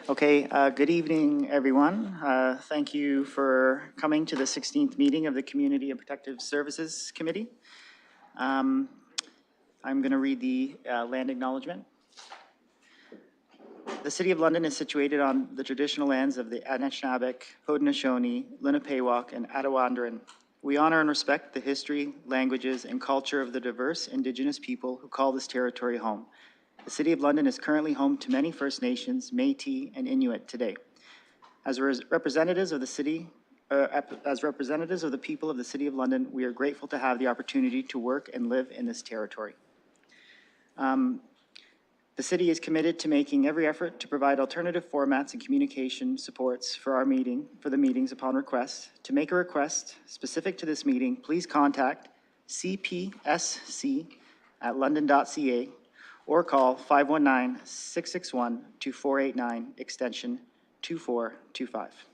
Okay, good evening, everyone. Thank you for coming to the 16th meeting of the Community and Protective Services Committee. I'm going to read the land acknowledgement. The City of London is situated on the traditional lands of the Anishinaabe, Haudenosaunee, Lenapewauk, and Attawandaron. We honor and respect the history, languages, and culture of the diverse Indigenous people who call this territory home. The City of London is currently home to many First Nations, Métis, and Inuit today. As representatives of the people of the City of London, we are grateful to have the opportunity to work and live in this territory. The city is committed to making every effort to provide alternative formats and communication supports for the meetings upon request. To make a request specific to this meeting, please contact cpsc@london.ca or call 519-661-2489 extension 2425.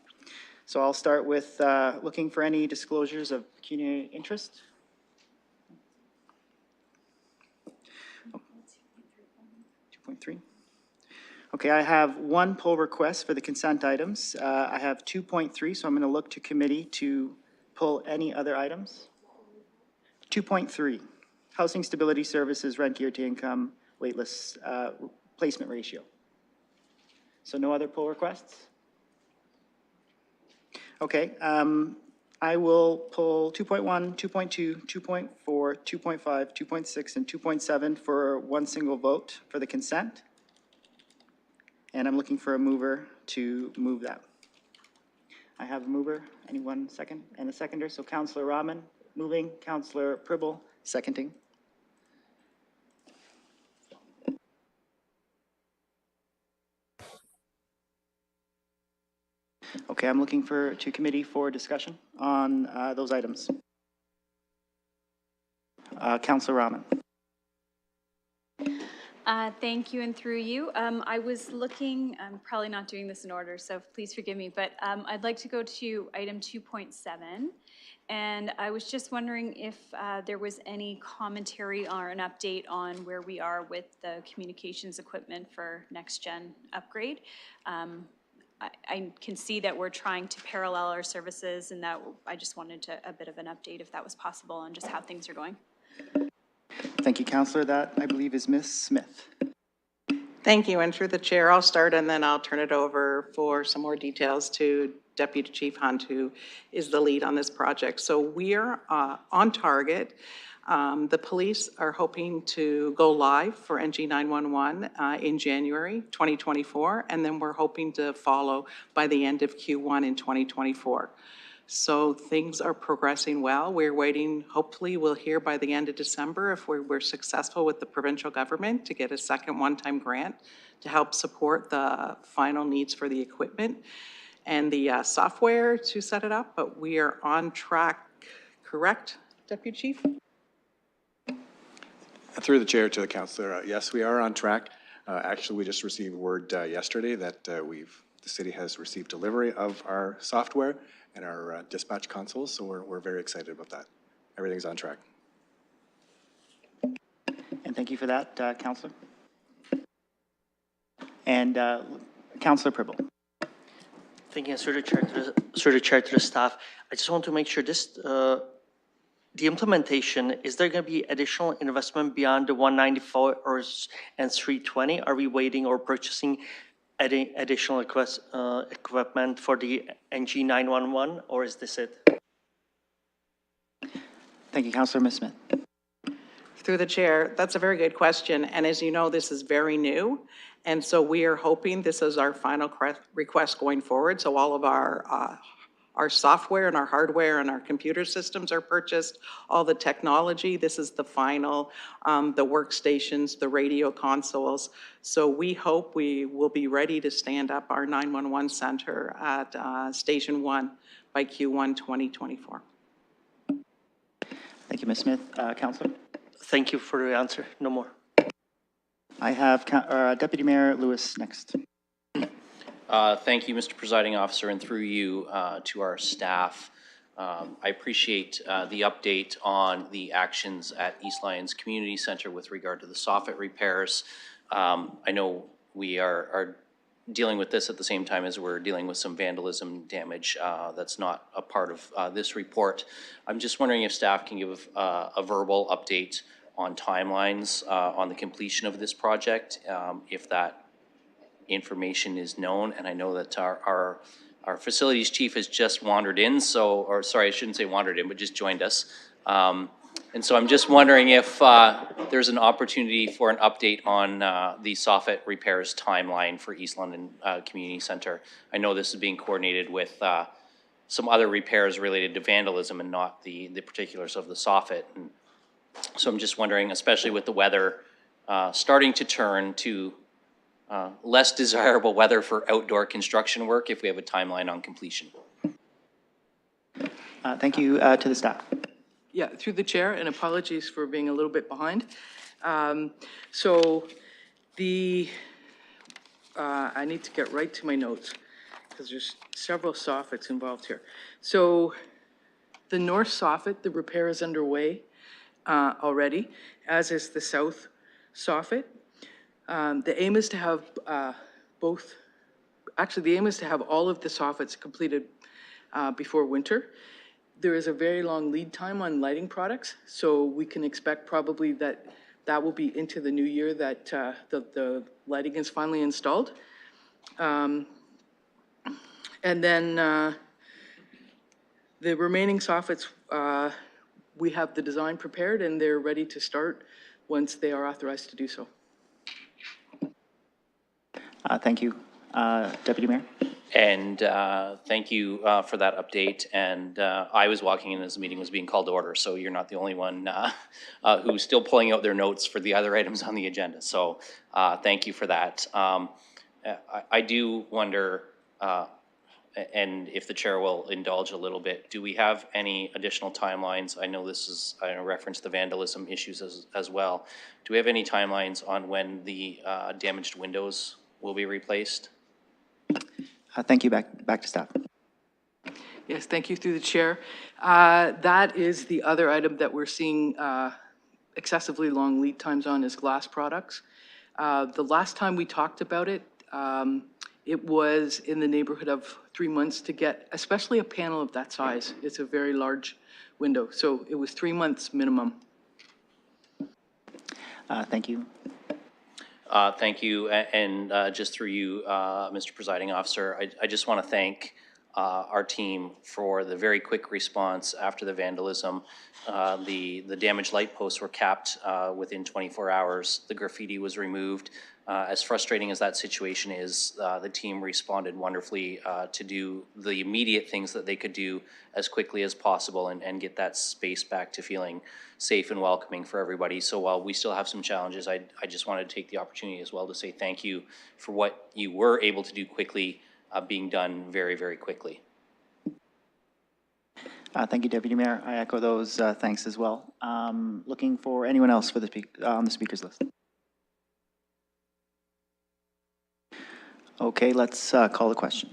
So I'll start with looking for any disclosures of pecuniary interest. Okay, I have one pull request for the consent items. I have 2.3, so I'm going to look to committee to pull any other items. 2.3, Housing Stability Services, rent geared to income, waitlist placement ratio. So no other pull requests? Okay, I will pull 2.1, 2.2, 2.4, 2.5, 2.6, and 2.7 for one single vote for the consent. And I'm looking for a mover to move that. I have a mover. Anyone second? And a seconder. So Councillor Rahman moving, Councillor Pribble seconding. Okay, I'm looking to committee for discussion on those items. Councillor Rahman. Thank you, and through you. I was looking, I'm probably not doing this in order, so please forgive me, but I'd like to go to item 2.7. And I was just wondering if there was any commentary or an update on where we are with the communications equipment for next gen upgrade. I can see that we're trying to parallel our services, and that I just wanted a bit of an update if that was possible on just how things are going. Thank you, Councillor. That, I believe, is Ms. Smith. Thank you, and through the chair, I'll start and then I'll turn it over for some more details to Deputy Chief Hunt, who is the lead on this project. So we are on target. The police are hoping to go live for NG 911 in January 2024, and then we're hoping to follow by the end of Q1 in 2024. So things are progressing well. We're waiting, hopefully we'll hear by the end of December if we're successful with the provincial government to get a second one-time grant to help support the final needs for the equipment and the software to set it up, but we are on track, correct, Deputy Chief? Through the chair to the councillor, yes, we are on track. Actually, we just received word yesterday that the city has received delivery of our software and our dispatch consoles, so we're very excited about that. Everything's on track. And thank you for that, Councillor. And Councillor Pribble. Thank you, through the chair to the staff. I just want to make sure this, the implementation, is there going to be additional investment beyond the 194 and 320? Are we waiting or purchasing additional equipment for the NG 911, or is this it? Thank you, Councillor. Ms. Smith. Through the chair, that's a very good question. And as you know, this is very new. And so we are hoping this is our final request going forward. So all of our software and our hardware and our computer systems are purchased, all the technology. This is the final, the workstations, the radio consoles. So we hope we will be ready to stand up our 911 center at Station 1 by Q1 2024. Thank you, Ms. Smith. Councillor? Thank you for the answer. No more. I have Deputy Mayor Lewis next. Thank you, Mr. Presiding Officer, and through you to our staff. I appreciate the update on the actions at East Lyons Community Center with regard to the soffit repairs. I know we are dealing with this at the same time as we're dealing with some vandalism damage that's not a part of this report. I'm just wondering if staff can give a verbal update on timelines on the completion of this project, if that information is known. And I know that our facilities chief has just wandered in, so, or sorry, I shouldn't say wandered in, but just joined us. And so I'm just wondering if there's an opportunity for an update on the soffit repairs timeline for East London Community Center. I know this is being coordinated with some other repairs related to vandalism and not the particulars of the soffit. And so I'm just wondering, especially with the weather starting to turn to less desirable weather for outdoor construction work, if we have a timeline on completion. Thank you to the staff. Yeah, through the chair, and apologies for being a little bit behind. I need to get right to my notes because there's several soffits involved here. So the north soffit, the repair is underway already, as is the south soffit. The aim is to have the aim is to have all of the soffits completed before winter. There is a very long lead time on lighting products, so we can expect probably that will be into the new year that the lighting is finally installed. And then the remaining soffits, we have the design prepared and they're ready to start once they are authorized to do so. Thank you. Deputy Mayor? And thank you for that update. And I was walking in as the meeting was being called to order, so you're not the only one who's still pulling out their notes for the other items on the agenda. So thank you for that. I do wonder, and if the chair will indulge a little bit, do we have any additional timelines? I know this is, I referenced the vandalism issues as well. Do we have any timelines on when the damaged windows will be replaced? Thank you. Back to staff. Yes, thank you through the chair. That is the other item that we're seeing excessively long lead times on is glass products. The last time we talked about it, it was in the neighborhood of 3 months to get, especially a panel of that size. It's a very large window, so it was 3 months minimum. Thank you. Thank you, and just through you, Mr. Presiding Officer, I just want to thank our team for the very quick response after the vandalism. The damaged light posts were capped within 24 hours. The graffiti was removed. As frustrating as that situation is, the team responded wonderfully to do the immediate things that they could do as quickly as possible and get that space back to feeling safe and welcoming for everybody. So while we still have some challenges, I just wanted to take the opportunity as well to say thank you for what you were able to do quickly, being done very, very quickly. Thank you, Deputy Mayor. I echo those thanks as well. Looking for anyone else for the on the speakers list. Okay, let's call the question.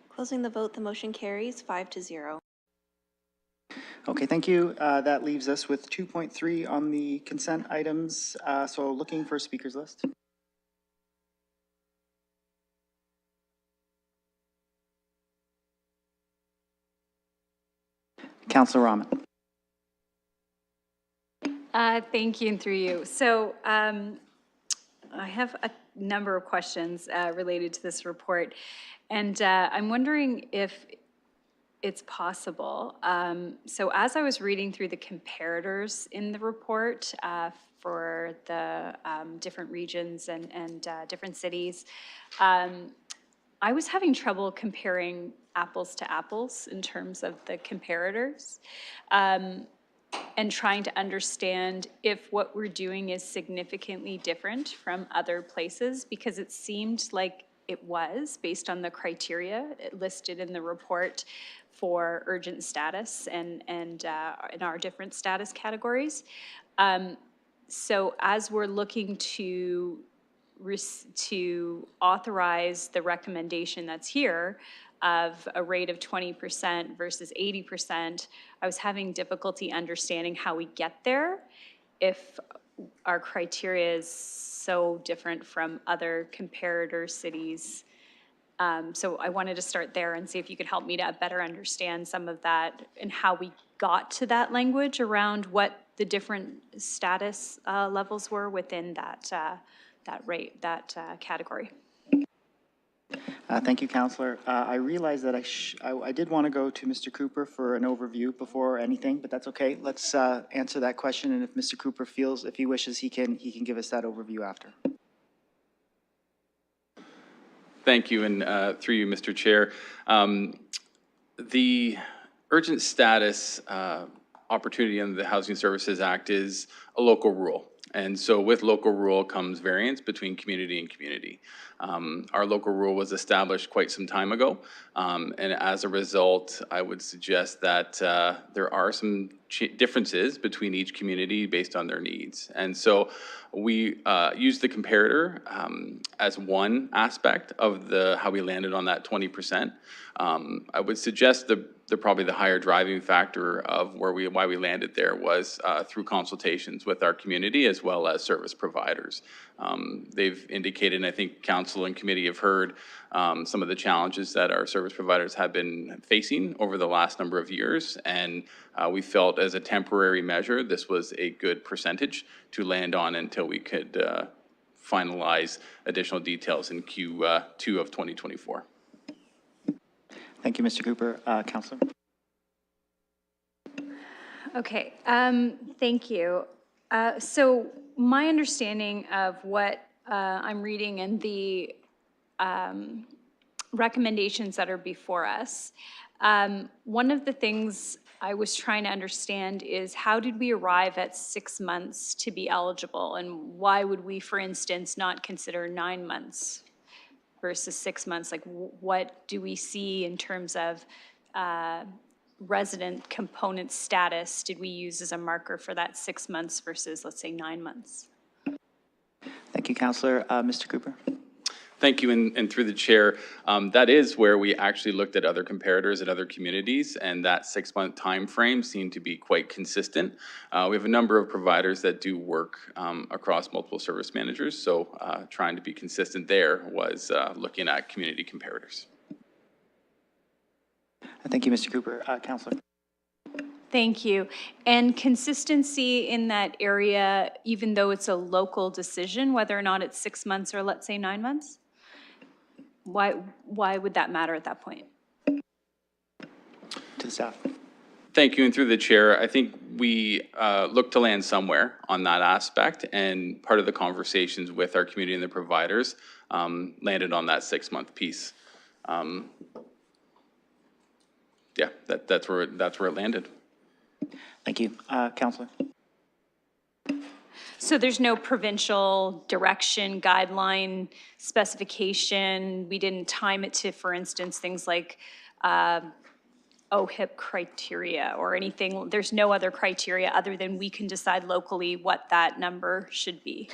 Closing the vote, the motion carries 5-0. Okay, thank you. That leaves us with 2.3 on the consent items. So looking for speakers list. Councillor Rahman. Thank you, and through you. So I have a number of questions related to this report, and I'm wondering if it's possible. So as I was reading through the comparators in the report for the different regions and different cities, I was having trouble comparing apples to apples in terms of the comparators. And trying to understand if what we're doing is significantly different from other places, because it seemed like it was based on the criteria listed in the report for urgent status and in our different status categories. So as we're looking to authorize the recommendation that's here, of a rate of 20% versus 80%, I was having difficulty understanding how we get there if our criteria is so different from other comparator cities. So I wanted to start there and see if you could help me to better understand some of that and how we got to that language around what the different status levels were within that category. Thank you, Counselor. I realize that I did want to go to Mr. Cooper for an overview before anything, but that's okay. Let's answer that question, and if Mr. Cooper feels, if he wishes, he can give us that overview after. Thank you, and through you, Mr. Chair. The urgent status opportunity under the Housing Services Act is a local rule. And so with local rule comes variance between community and community. Our local rule was established quite some time ago. And as a result, I would suggest that there are some differences between each community based on their needs. And so we use the comparator as one aspect of how we landed on that 20%. I would suggest probably the higher driving factor of why we landed there was through consultations with our community as well as service providers. They've indicated, and I think council and committee have heard some of the challenges that our service providers have been facing over the last number of years, and we felt as a temporary measure this was a good percentage to land on until we could finalize additional details in Q2 of 2024. Thank you, Mr. Cooper. Counselor? Okay, thank you. So my understanding of what I'm reading in the recommendations that are before us, one of the things I was trying to understand is how did we arrive at 6 months to be eligible, and why would we, for instance, not consider 9 months versus 6 months? Like, what do we see in terms of resident component status? Did we use as a marker for that 6 months versus, let's say, 9 months? Thank you, Counselor. Mr. Cooper? Thank you, and through the chair, that is where we actually looked at other comparators at other communities, and that 6-month time frame seemed to be quite consistent. We have a number of providers that do work across multiple service managers, so trying to be consistent there was looking at community comparators. Thank you, Mr. Cooper. Counselor? Thank you. And consistency in that area, even though it's a local decision, whether or not it's 6 months or let's say 9 months? Why would that matter at that point? To the staff. Thank you, and through the chair, I think we look to land somewhere on that aspect, and part of the conversations with our community and the providers landed on that 6-month piece. Yeah, that's where it landed. Thank you. Counselor? So there's no provincial direction, guideline, specification. We didn't time it to, for instance, things like OHIP criteria or anything. There's no other criteria other than we can decide locally what that number should be.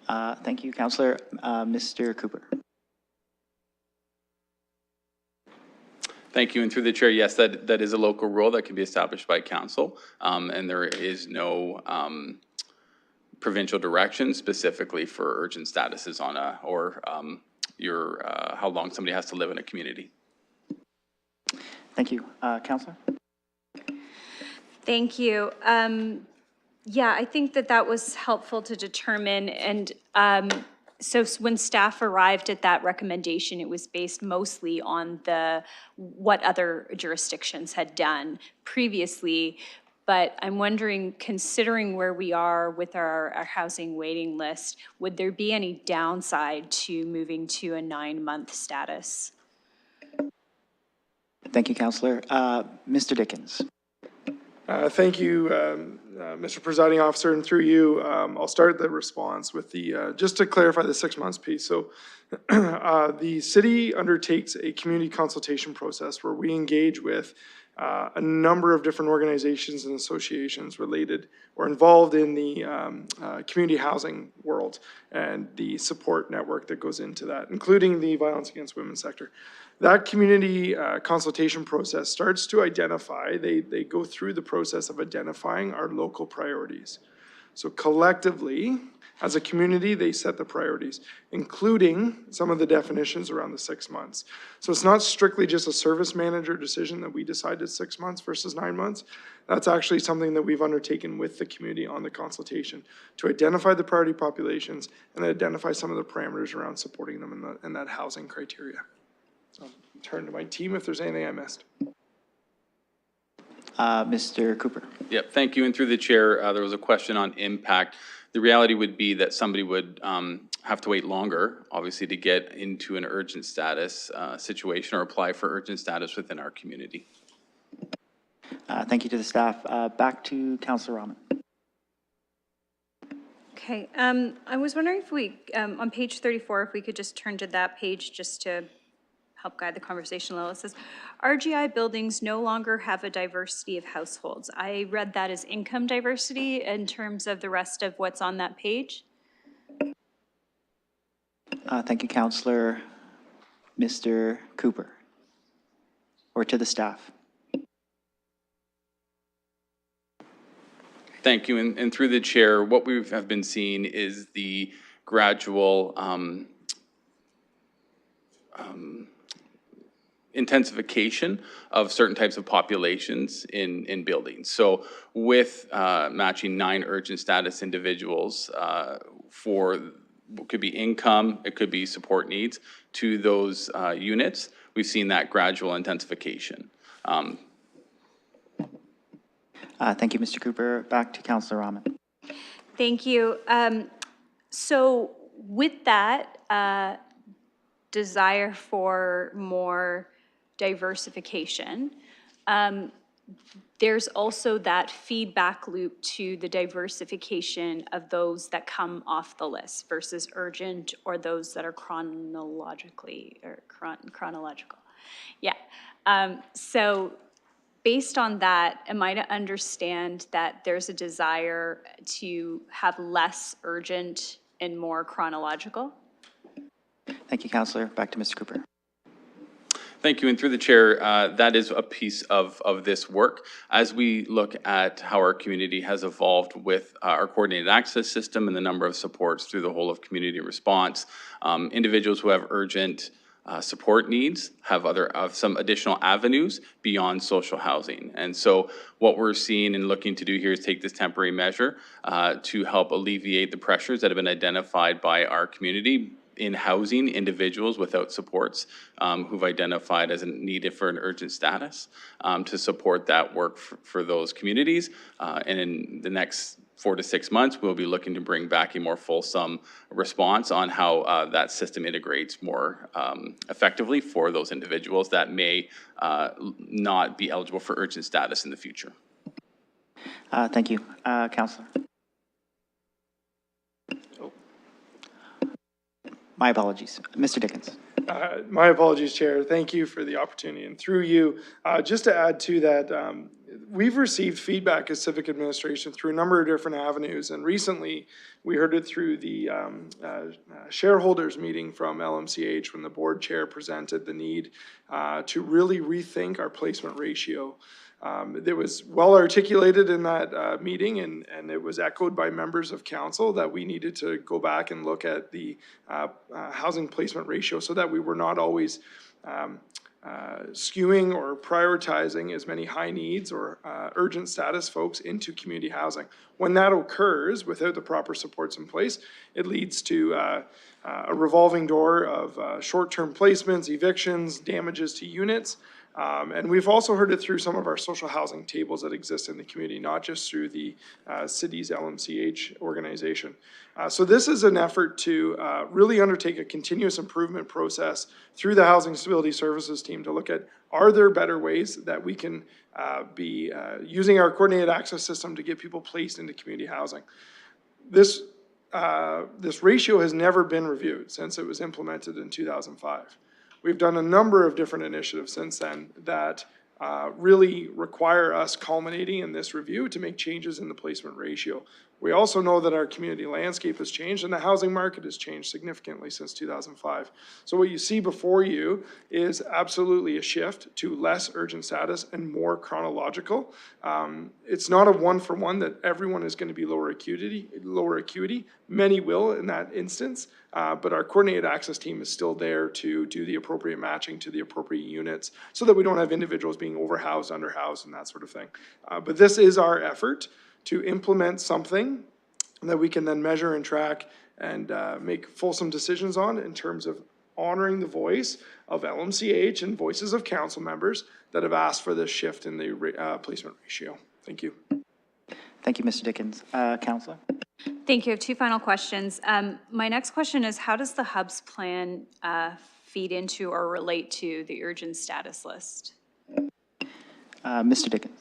Thank you, Counselor. Mr. Cooper? Thank you, and through the chair, yes, that is a local rule that can be established by council, and there is no provincial direction specifically for urgent statuses on how long somebody has to live in a community. Thank you. Counselor? Thank you. Yeah, I think that was helpful to determine, and so when staff arrived at that recommendation, it was based mostly on what other jurisdictions had done previously. But I'm wondering, considering where we are with our housing waiting list, would there be any downside to moving to a 9-month status? Thank you, Counselor. Mr. Dickens? Thank you, Mr. Presiding Officer, and through you, I'll start the response with just to clarify the 6 months piece. So the city undertakes a community consultation process where we engage with a number of different organizations and associations related or involved in the community housing world and the support network that goes into that, including the violence against women sector. That community consultation process starts to identify, they go through the process of identifying our local priorities. So collectively, as a community, they set the priorities, including some of the definitions around the 6 months. So it's not strictly just a service manager decision that we decided 6 months versus 9 months. That's actually something that we've undertaken with the community on the consultation to identify the priority populations and identify some of the parameters around supporting them in that housing criteria. So I'll turn to my team if there's anything I missed. Mr. Cooper. Yep, thank you. And through the chair, there was a question on impact. The reality would be that somebody would have to wait longer, obviously, to get into an urgent status situation or apply for urgent status within our community. Thank you to the staff. Back to Councillor Rahman. Okay, I was wondering if we, on page 34, if we could just turn to that page just to help guide the conversation a little. It says, RGI buildings no longer have a diversity of households. I read that as income diversity in terms of the rest of what's on that page. Thank you, Councillor. Mr. Cooper. Or to the staff. Thank you. And through the chair, what we have been seeing is the gradual intensification of certain types of populations in buildings. So with matching 9 urgent status individuals for, it could be income, it could be support needs to those units, we've seen that gradual intensification. Thank you, Mr. Cooper. Back to Councillor Rahman. Thank you. So with that desire for more diversification, there's also that feedback loop to the diversification of those that come off the list versus urgent or those that are chronological. Yeah. So based on that, am I to understand that there's a desire to have less urgent and more chronological? Thank you, Councillor. Back to Mr. Cooper. Thank you. And through the chair, that is a piece of this work. As we look at how our community has evolved with our coordinated access system and the number of supports through the whole of community response, individuals who have urgent support needs have some additional avenues beyond social housing. And so what we're seeing and looking to do here is take this temporary measure to help alleviate the pressures that have been identified by our community in housing individuals without supports who've identified as needed for an urgent status to support that work for those communities. And in the next 4 to 6 months, we'll be looking to bring back a more fulsome response on how that system integrates more effectively for those individuals that may not be eligible for urgent status in the future. Thank you. Councillor. My apologies. Mr. Dickens. My apologies, Chair. Thank you for the opportunity. And through you, just to add to that, we've received feedback as civic administration through a number of different avenues. And recently, we heard it through the shareholders meeting from LMCH when the board chair presented the need to really rethink our placement ratio. It was well articulated in that meeting, and it was echoed by members of council that we needed to go back and look at the housing placement ratio so that we were not always skewing or prioritizing as many high needs or urgent status folks into community housing. When that occurs without the proper supports in place, it leads to a revolving door of short-term placements, evictions, damages to units. And we've also heard it through some of our social housing tables that exist in the community, not just through the city's LMCH organization. So this is an effort to really undertake a continuous improvement process through the Housing Stability Services team to look at, are there better ways that we can be using our coordinated access system to get people placed into community housing. This ratio has never been reviewed since it was implemented in 2005. We've done a number of different initiatives since then that really require us culminating in this review to make changes in the placement ratio. We also know that our community landscape has changed and the housing market has changed significantly since 2005. So what you see before you is absolutely a shift to less urgent status and more chronological. It's not a one-for-one that everyone is going to be lower acuity. Many will in that instance, but our coordinated access team is still there to do the appropriate matching to the appropriate units so that we don't have individuals being overhoused, underhoused, and that sort of thing. But this is our effort to implement something that we can then measure and track and make fulsome decisions on in terms of honoring the voice of LMCH and voices of council members that have asked for this shift in the placement ratio. Thank you. Thank you, Mr. Dickens. Councillor? Thank you. I have two final questions. My next question is, how does the HUBs plan feed into or relate to the urgent status list? Mr. Dickens?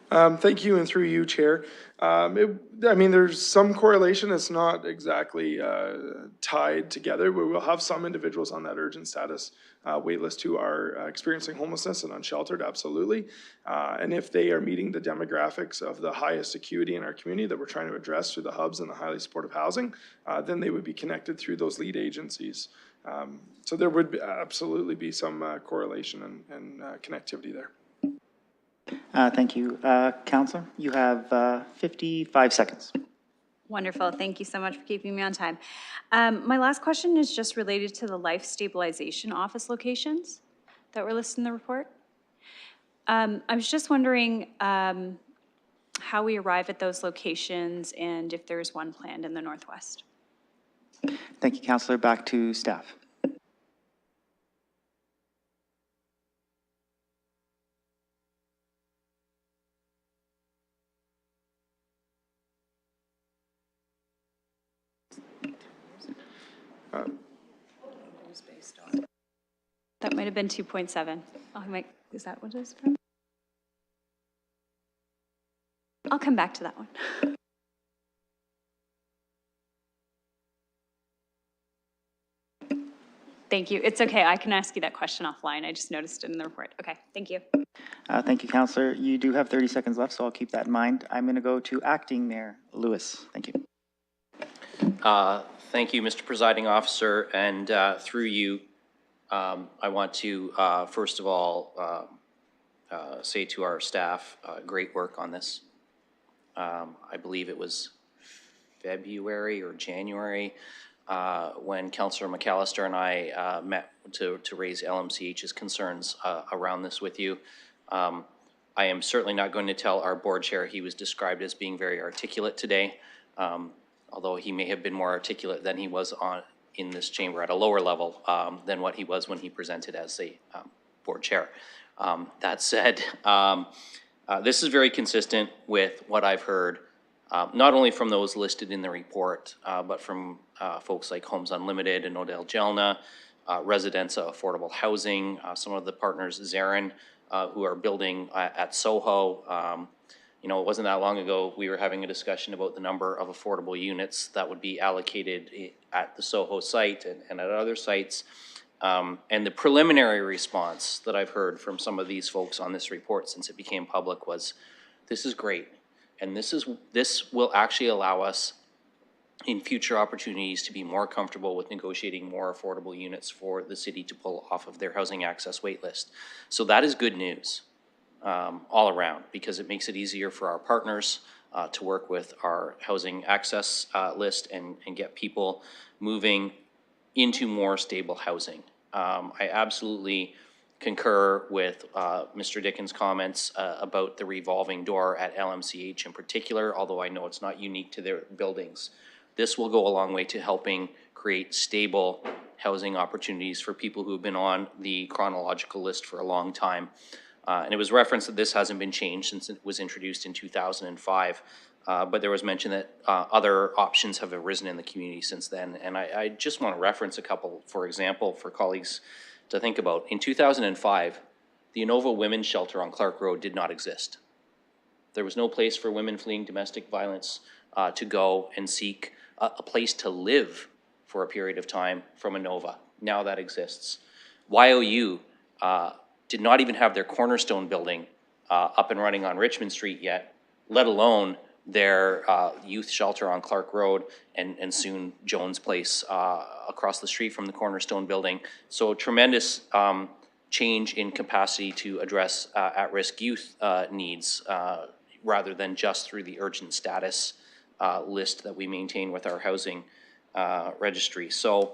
Thank you, and through you, Chair. I mean, there's some correlation. It's not exactly tied together, but we'll have some individuals on that urgent status wait list who are experiencing homelessness and unsheltered, absolutely. And if they are meeting the demographics of the highest acuity in our community that we're trying to address through the hubs and the highly supportive housing, then they would be connected through those lead agencies. So there would absolutely be some correlation and connectivity there. Thank you. Councillor, you have 55 seconds. Wonderful. Thank you so much for keeping me on time. My last question is just related to the life stabilization office locations that were listed in the report. I was just wondering how we arrive at those locations and if there's one planned in the Northwest. Thank you, Councillor. Back to staff. That might have been 2.7. Is that what it is from? I'll come back to that one. Thank you. It's okay. I can ask you that question offline. I just noticed it in the report. Okay, thank you. Thank you, Councillor. You do have 30 seconds left, so I'll keep that in mind. I'm going to go to Acting Mayor Lewis. Thank you. Thank you, Mr. Presiding Officer, and through you, I want to first of all say to our staff, great work on this. I believe it was February or January when Councillor McAllister and I met to raise LMCH's concerns around this with you. I am certainly not going to tell our board chair he was described as being very articulate today. Although he may have been more articulate than he was in this chamber at a lower level than what he was when he presented as the board chair. That said, this is very consistent with what I've heard, not only from those listed in the report, but from folks like Homes Unlimited and Odell Jelna, Residents Affordable Housing, some of the partners, Zarin, who are building at Soho. You know, it wasn't that long ago, we were having a discussion about the number of affordable units that would be allocated at the Soho site and at other sites. And the preliminary response that I've heard from some of these folks on this report since it became public was, this is great. And this will actually allow us in future opportunities to be more comfortable with negotiating more affordable units for the city to pull off of their housing access wait list. So that is good news. All around, because it makes it easier for our partners to work with our housing access list and get people moving into more stable housing. I absolutely concur with Mr. Dickens' comments about the revolving door at LMCH in particular, although I know it's not unique to their buildings. This will go a long way to helping create stable housing opportunities for people who have been on the chronological list for a long time. And it was referenced that this hasn't been changed since it was introduced in 2005, but there was mention that other options have arisen in the community since then. And I just want to reference a couple, for example, for colleagues to think about. In 2005, the Inova Women's Shelter on Clark Road did not exist. There was no place for women fleeing domestic violence to go and seek a place to live for a period of time from Inova. Now that exists. YOU did not even have their Cornerstone building up and running on Richmond Street yet, let alone their youth shelter on Clark Road and soon Jones Place across the street from the Cornerstone building. So tremendous change in capacity to address at-risk youth needs rather than just through the urgent status list that we maintain with our housing registry. So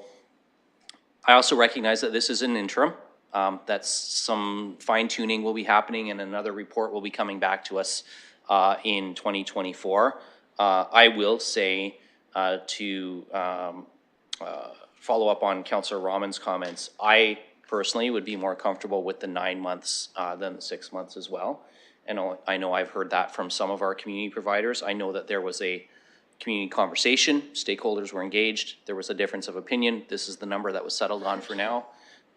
I also recognize that this is an interim. That some fine tuning will be happening and another report will be coming back to us in 2024. I will say to follow up on Councillor Rahman's comments, I personally would be more comfortable with the 9 months than the 6 months as well. And I know I've heard that from some of our community providers. I know that there was a community conversation, stakeholders were engaged, there was a difference of opinion. This is the number that was settled on for now.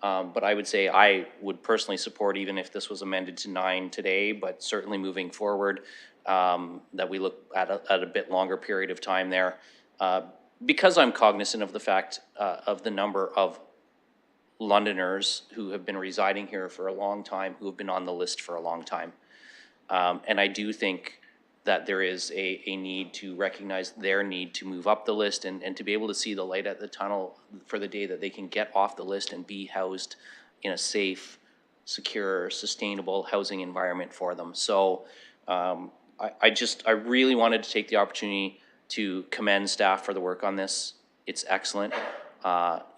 But I would say I would personally support, even if this was amended to 9 today, but certainly moving forward, that we look at a bit longer period of time there. Because I'm cognizant of the fact of the number of Londoners who have been residing here for a long time, who have been on the list for a long time. And I do think that there is a need to recognize their need to move up the list and to be able to see the light at the tunnel for the day that they can get off the list and be housed in a safe, secure, sustainable housing environment for them. So I really wanted to take the opportunity to commend staff for the work on this. It's excellent.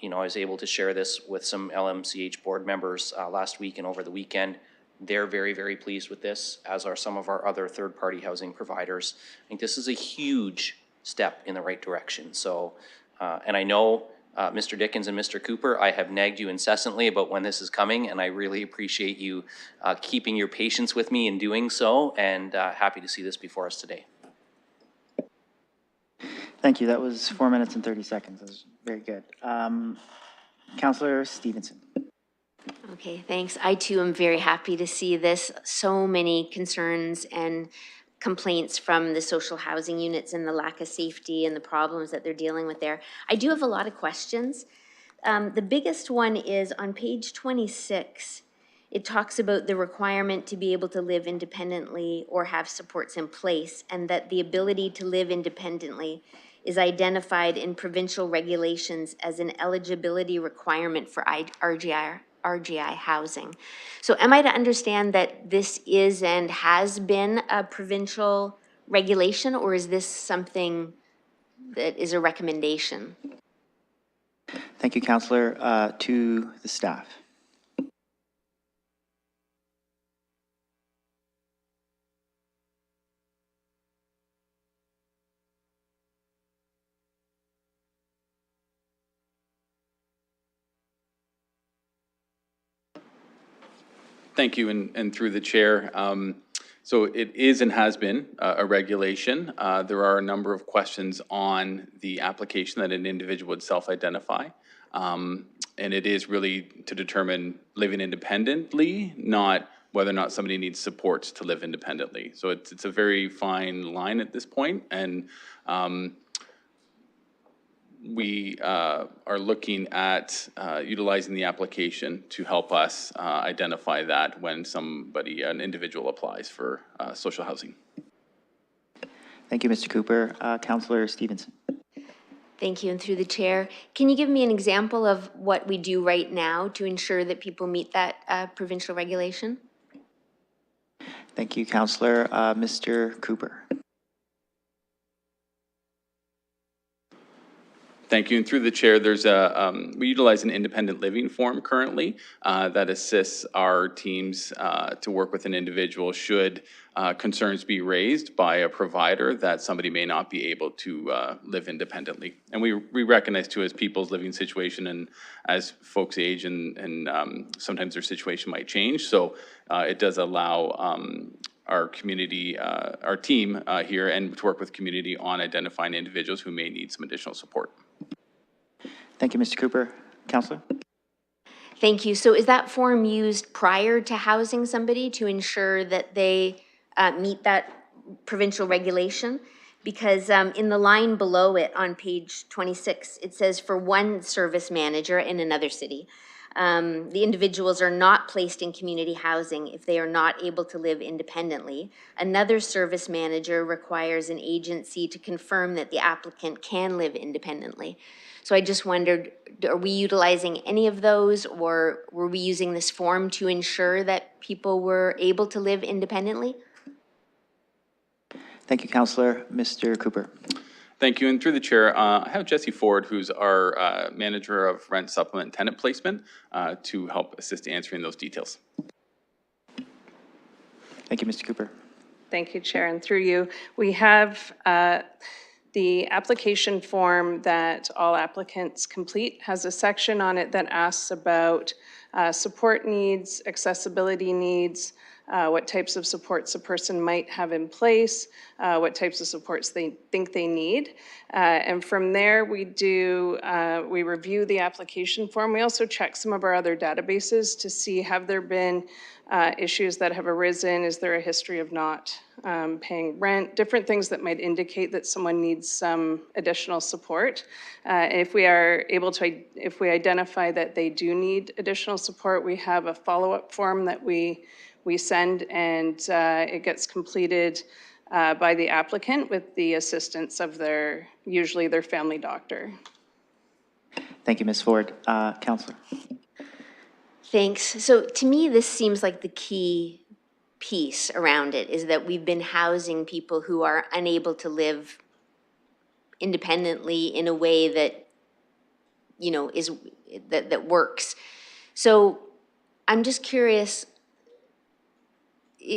You know, I was able to share this with some LMCH board members last week and over the weekend. They're very, very pleased with this, as are some of our other third-party housing providers. I think this is a huge step in the right direction. So, and I know Mr. Dickens and Mr. Cooper, I have nagged you incessantly about when this is coming, and I really appreciate you keeping your patience with me in doing so, and happy to see this before us today. Thank you. That was 4 minutes and 30 seconds. That was very good. Councillor Stevenson. Okay, thanks. I too am very happy to see this. So many concerns and complaints from the social housing units and the lack of safety and the problems that they're dealing with there. I do have a lot of questions. The biggest one is on page 26. It talks about the requirement to be able to live independently or have supports in place, and that the ability to live independently is identified in provincial regulations as an eligibility requirement for RGI housing. So am I to understand that this is and has been a provincial regulation, or is this something that is a recommendation? Thank you, Councillor. To the staff. Thank you, and through the chair. So it is and has been a regulation. There are a number of questions on the application that an individual would self-identify. And it is really to determine living independently, not whether or not somebody needs supports to live independently. So it's a very fine line at this point, and we are looking at utilizing the application to help us identify that when an individual applies for social housing. Thank you, Mr. Cooper. Councillor Stevenson. Thank you, and through the chair, can you give me an example of what we do right now to ensure that people meet that provincial regulation? Thank you, Councillor. Mr. Cooper. Thank you. And through the chair, there's we utilize an independent living form currently that assists our teams to work with an individual should concerns be raised by a provider that somebody may not be able to live independently. And we recognize too, as people's living situation and as folks age and sometimes their situation might change. So it does allow our community, our team here, and to work with community on identifying individuals who may need some additional support. Thank you, Mr. Cooper. Councillor? Thank you. So is that form used prior to housing somebody to ensure that they meet that provincial regulation? Because in the line below it on page 26, it says for one service manager in another city, The individuals are not placed in community housing if they are not able to live independently. Another service manager requires an agency to confirm that the applicant can live independently. So I just wondered, are we utilizing any of those, or were we using this form to ensure that people were able to live independently? Thank you, Councillor. Mr. Cooper. Thank you, and through the chair, I have Jesse Ford, who's our manager of rent supplement and tenant placement, to help assist answering those details. Thank you, Mr. Cooper. Thank you, Chair, and through you, we have the application form that all applicants complete has a section on it that asks about support needs, accessibility needs, what types of supports a person might have in place, what types of supports they think they need. And from there, we review the application form. We also check some of our other databases to see, have there been issues that have arisen? Is there a history of not paying rent? Different things that might indicate that someone needs some additional support. If we are able to, if we identify that they do need additional support, we have a follow-up form that we send, and it gets completed by the applicant with the assistance of usually their family doctor. Thank you, Ms. Ford. Councillor. Thanks. So to me, this seems like the key piece around it is that we've been housing people who are unable to live independently in a way that, you know, that works. So I'm just curious,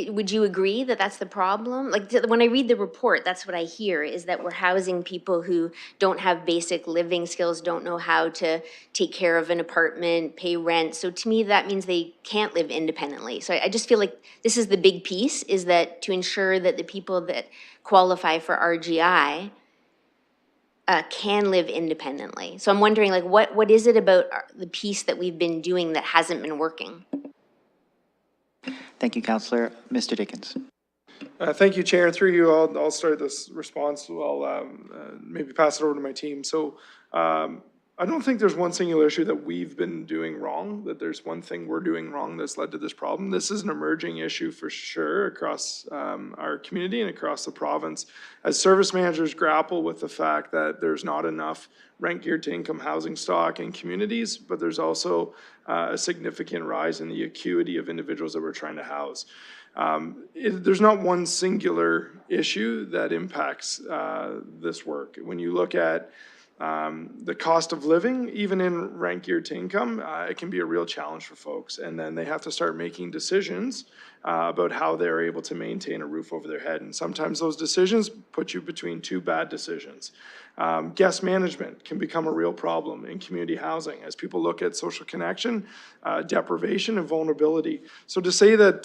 would you agree that that's the problem? Like, when I read the report, that's what I hear, is that we're housing people who don't have basic living skills, don't know how to take care of an apartment, pay rent. So to me, that means they can't live independently. So I just feel like this is the big piece, is that to ensure that the people that qualify for RGI can live independently. So I'm wondering, like, what is it about the piece that we've been doing that hasn't been working? Thank you, Councillor. Mr. Dickens. Thank you, Chair. Through you, I'll start this response. I'll maybe pass it over to my team. So I don't think there's one singular issue that we've been doing wrong, that there's one thing we're doing wrong that's led to this problem. This is an emerging issue for sure across our community and across the province. As service managers grapple with the fact that there's not enough rent geared to income housing stock in communities, but there's also a significant rise in the acuity of individuals that we're trying to house. There's not one singular issue that impacts this work. When you look at the cost of living, even in rent geared to income, it can be a real challenge for folks. And then they have to start making decisions about how they're able to maintain a roof over their head. And sometimes those decisions put you between two bad decisions. Guest management can become a real problem in community housing as people look at social connection, deprivation, and vulnerability. So to say that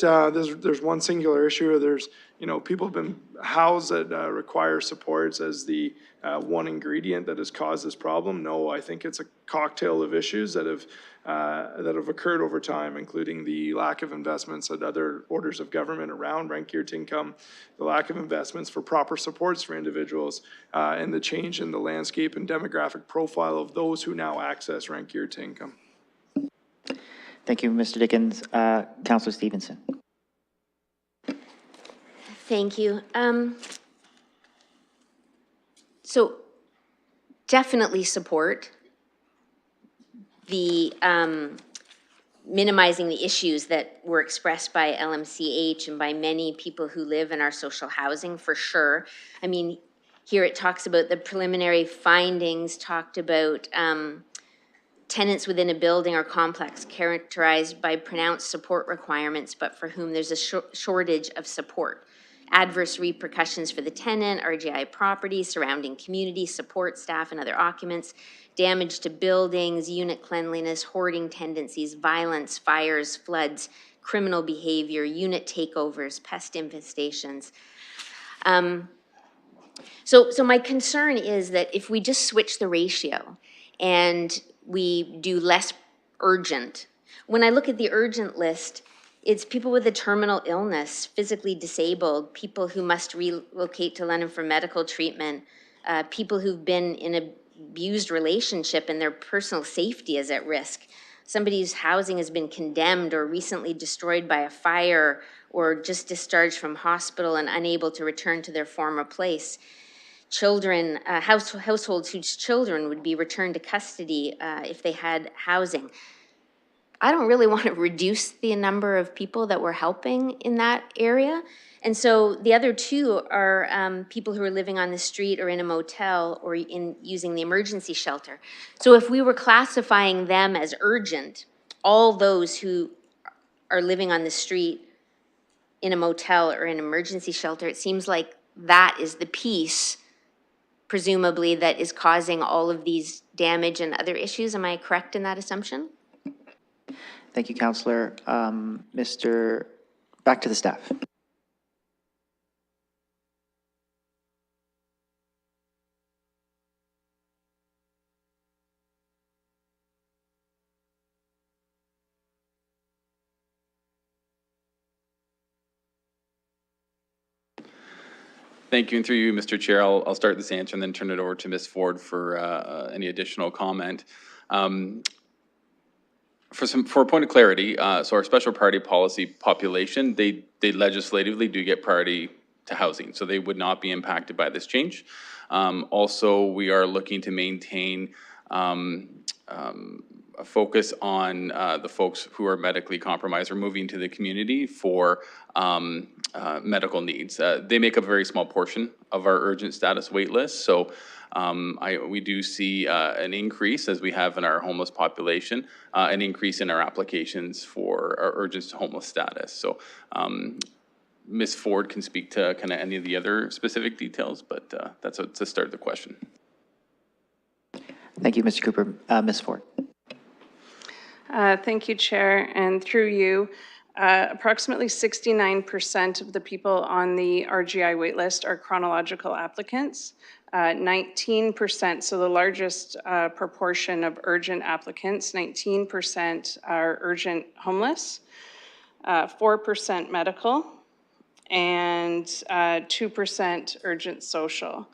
there's one singular issue, or there's, you know, people have been housed that require supports as the one ingredient that has caused this problem, no, I think it's a cocktail of issues that have occurred over time, including the lack of investments at other orders of government around rent geared to income, the lack of investments for proper supports for individuals, and the change in the landscape and demographic profile of those who now access rent geared to income. Thank you, Mr. Dickens. Councillor Stevenson. Thank you. So definitely support the minimizing the issues that were expressed by LMCH and by many people who live in our social housing, for sure. I mean, here it talks about the preliminary findings, talked about tenants within a building or complex characterized by pronounced support requirements, but for whom there's a shortage of support. Adverse repercussions for the tenant, RGI property, surrounding community, support staff, and other occupants, damage to buildings, unit cleanliness, hoarding tendencies, violence, fires, floods, criminal behavior, unit takeovers, pest infestations. So my concern is that if we just switch the ratio and we do less urgent, when I look at the urgent list, it's people with a terminal illness, physically disabled, people who must relocate to London for medical treatment, people who've been in an abused relationship and their personal safety is at risk. somebody's housing has been condemned or recently destroyed by a fire or just discharged from hospital and unable to return to their former place. Children, households whose children would be returned to custody if they had housing. I don't really want to reduce the number of people that we're helping in that area. And so the other two are people who are living on the street or in a motel or in using the emergency shelter. So if we were classifying them as urgent, all those who are living on the street in a motel or an emergency shelter, it seems like that is the piece presumably that is causing all of these damage and other issues. Am I correct in that assumption? Thank you, Councillor. Back to the staff. Thank you, and through you, Mr. Chair, I'll start this answer and then turn it over to Ms. Ford for any additional comment. For a point of clarity, so our special priority policy population, they legislatively do get priority to housing, so they would not be impacted by this change. Also, we are looking to maintain a focus on the folks who are medically compromised or moving to the community for medical needs. They make up a very small portion of our urgent status wait list, so we do see an increase, as we have in our homeless population, an increase in our applications for our urgent homeless status. So Ms. Ford can speak to kind of any of the other specific details, but that's to start the question. Thank you, Mr. Cooper. Ms. Ford. Thank you, Chair, and through you, approximately 69% of the people on the RGI waitlist are chronological applicants. 19%, so the largest proportion of urgent applicants, 19% are urgent homeless, 4% medical, and 2% urgent social.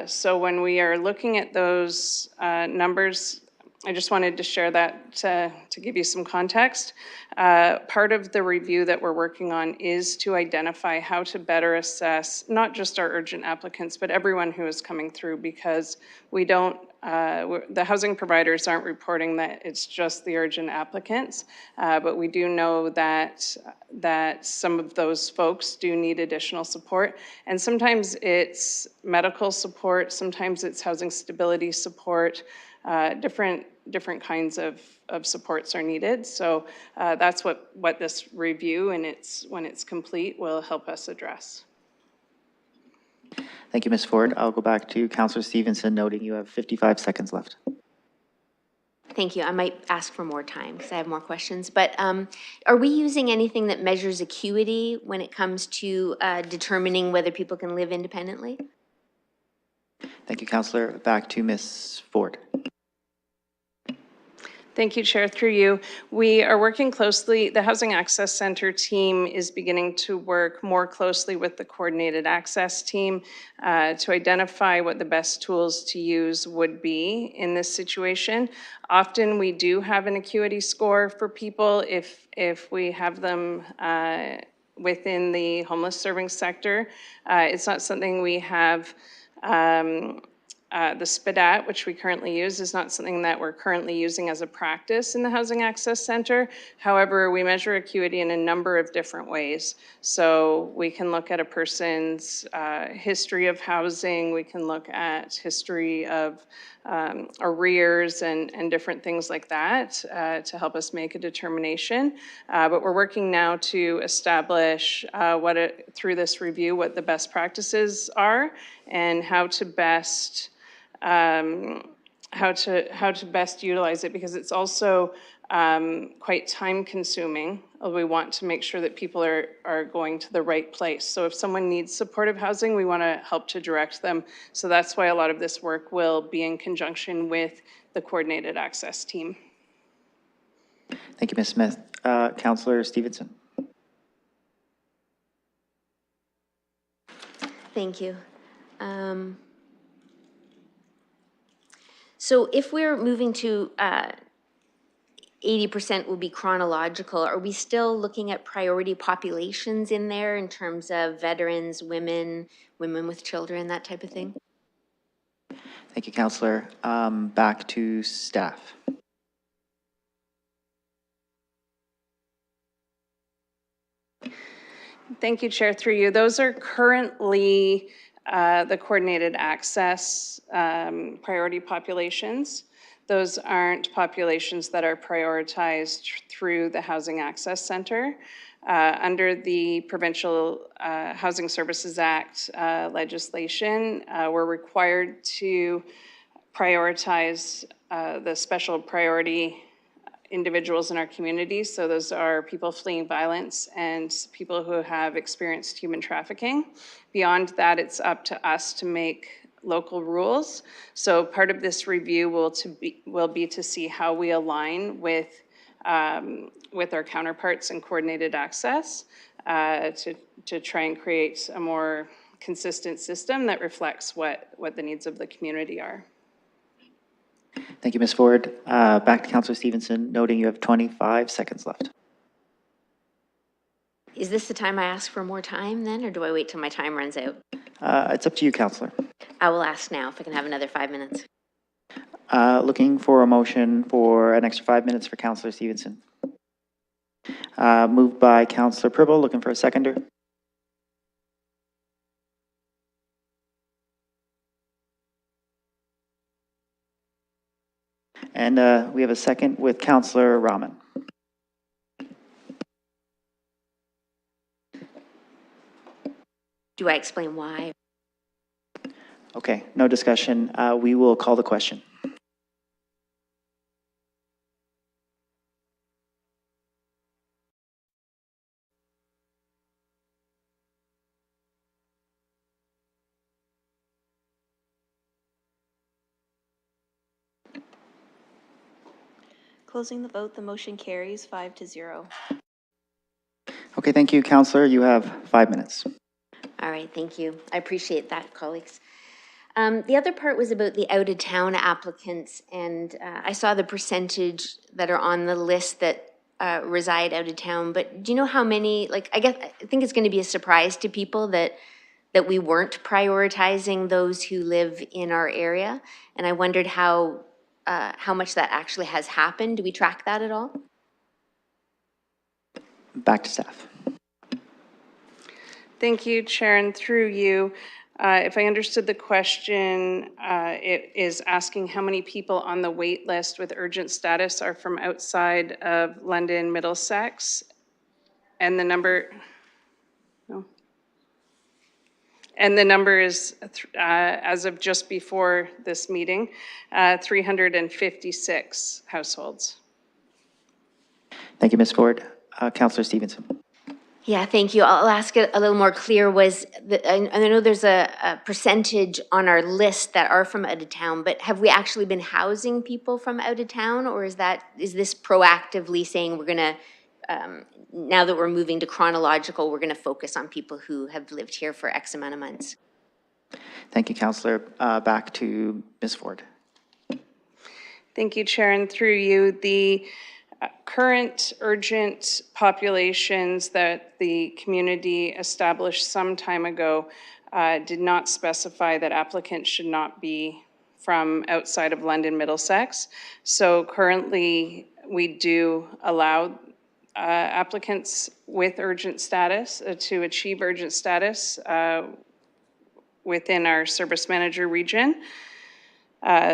So when we are looking at those numbers, I just wanted to share that to give you some context. Part of the review that we're working on is to identify how to better assess not just our urgent applicants, but everyone who is coming through, because we don't, the housing providers aren't reporting that it's just the urgent applicants, but we do know that some of those folks do need additional support. And sometimes it's medical support, sometimes it's housing stability support, different kinds of supports are needed. So that's what this review, and when it's complete, will help us address. Thank you, Ms. Ford. I'll go back to Councillor Stevenson, noting you have 55 seconds left. Thank you. I might ask for more time because I have more questions. But are we using anything that measures acuity when it comes to determining whether people can live independently? Thank you, Councillor. Back to Ms. Ford. Thank you, Chair. Through you, we are working closely. The Housing Access Center team is beginning to work more closely with the Coordinated Access team to identify what the best tools to use would be in this situation. Often we do have an acuity score for people if we have them within the homeless serving sector. It's not something we have. The SPDAT, which we currently use, is not something that we're currently using as a practice in the Housing Access Center. However, we measure acuity in a number of different ways. So we can look at a person's history of housing, we can look at history of arrears and different things like that to help us make a determination. But we're working now to establish through this review what the best practices are and how to best utilize it, because it's also quite time consuming. We want to make sure that people are going to the right place. So if someone needs supportive housing, we want to help to direct them. So that's why a lot of this work will be in conjunction with the Coordinated Access team. Thank you, Ms. Smith. Councillor Stevenson. Thank you. So if we're moving to 80% will be chronological. Are we still looking at priority populations in there in terms of veterans, women, women with children, that type of thing? Thank you, Councillor. Back to staff. Thank you, Chair, through you. Those are currently the coordinated access priority populations. Those aren't populations that are prioritized through the Housing Access Center. Under the Provincial Housing Services Act legislation, we're required to prioritize the special priority individuals in our community. So those are people fleeing violence and people who have experienced human trafficking. Beyond that, it's up to us to make local rules. So part of this review will be to see how we align with our counterparts in coordinated access to try and create a more consistent system that reflects what the needs of the community are. Thank you, Ms. Ford. Back to Councillor Stevenson, noting you have 25 seconds left. Is this the time I ask for more time then, or do I wait till my time runs out? It's up to you, Councillor. I will ask now if I can have another 5 minutes. Looking for a motion for an extra 5 minutes for Councillor Stevenson. Moved by Councillor Pribble, looking for a seconder. And we have a second with Councillor Rahman. Do I explain why? Okay, no discussion. We will call the question. Closing the vote, the motion carries 5-0. Okay, thank you, Councillor. You have 5 minutes. All right, thank you. I appreciate that, colleagues. The other part was about the out-of-town applicants, and I saw the percentage that are on the list that reside out of town, but do you know how many, like, I think it's going to be a surprise to people that we weren't prioritizing those who live in our area, and I wondered how much that actually has happened. Do we track that at all? Back to staff. Thank you, Chair, and through you. If I understood the question, it is asking how many people on the wait list with urgent status are from outside of London, Middlesex, and the number, no. And the number is, as of just before this meeting, 356 households. Thank you, Ms. Ford. Councillor Stevenson. Yeah, thank you. I'll ask it a little more clear. I know there's a percentage on our list that are from out of town, but have we actually been housing people from out of town, or is this proactively saying we're gonna, now that we're moving to chronological, we're gonna focus on people who have lived here for X amount of months? Thank you, Councillor. Back to Ms. Ford. Thank you, Chair, and through you, the current urgent populations that the community established some time ago did not specify that applicants should not be from outside of London, Middlesex. So currently, we do allow applicants with urgent status to achieve urgent status within our service manager region.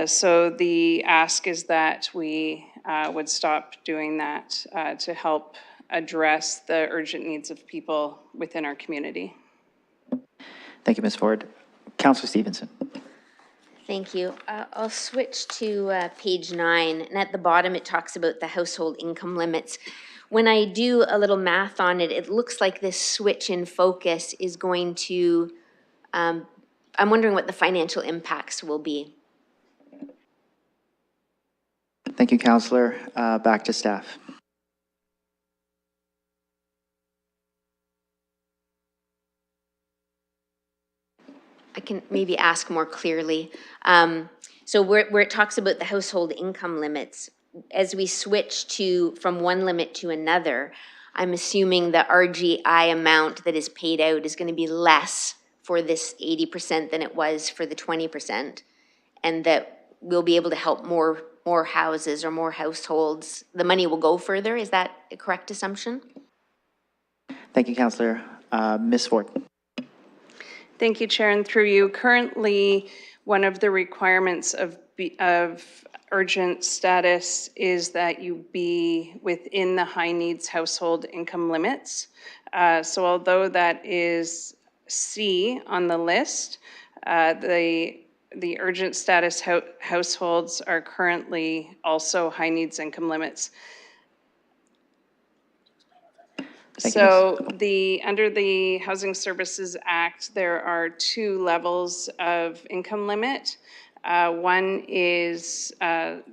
So the ask is that we would stop doing that to help address the urgent needs of people within our community. Thank you, Ms. Ford. Councillor Stevenson. Thank you. I'll switch to page 9, and at the bottom it talks about the household income limits. When I do a little math on it, it looks like this switch in focus is going to, I'm wondering what the financial impacts will be. Thank you, Councillor. Back to staff. I can maybe ask more clearly. So where it talks about the household income limits, as we switch from one limit to another, I'm assuming the RGI amount that is paid out is going to be less for this 80% than it was for the 20%, and that we'll be able to help more houses or more households. The money will go further. Is that a correct assumption? Thank you, Councillor. Ms. Ford. Thank you, Chair, and through you. Currently, one of the requirements of urgent status is that you be within the high needs household income limits. So although that is C on the list, the urgent status households are currently also high needs income limits. So under the Housing Services Act, there are 2 levels of income limit. One is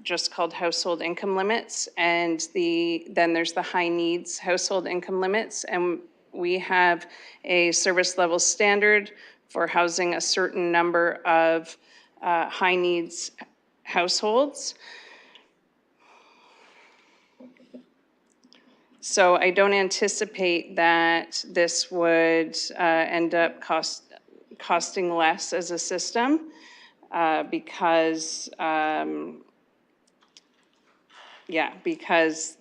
just called household income limits, and then there's the high needs household income limits, and we have a service level standard for housing a certain number of high needs households. So I don't anticipate that this would end up costing less as a system because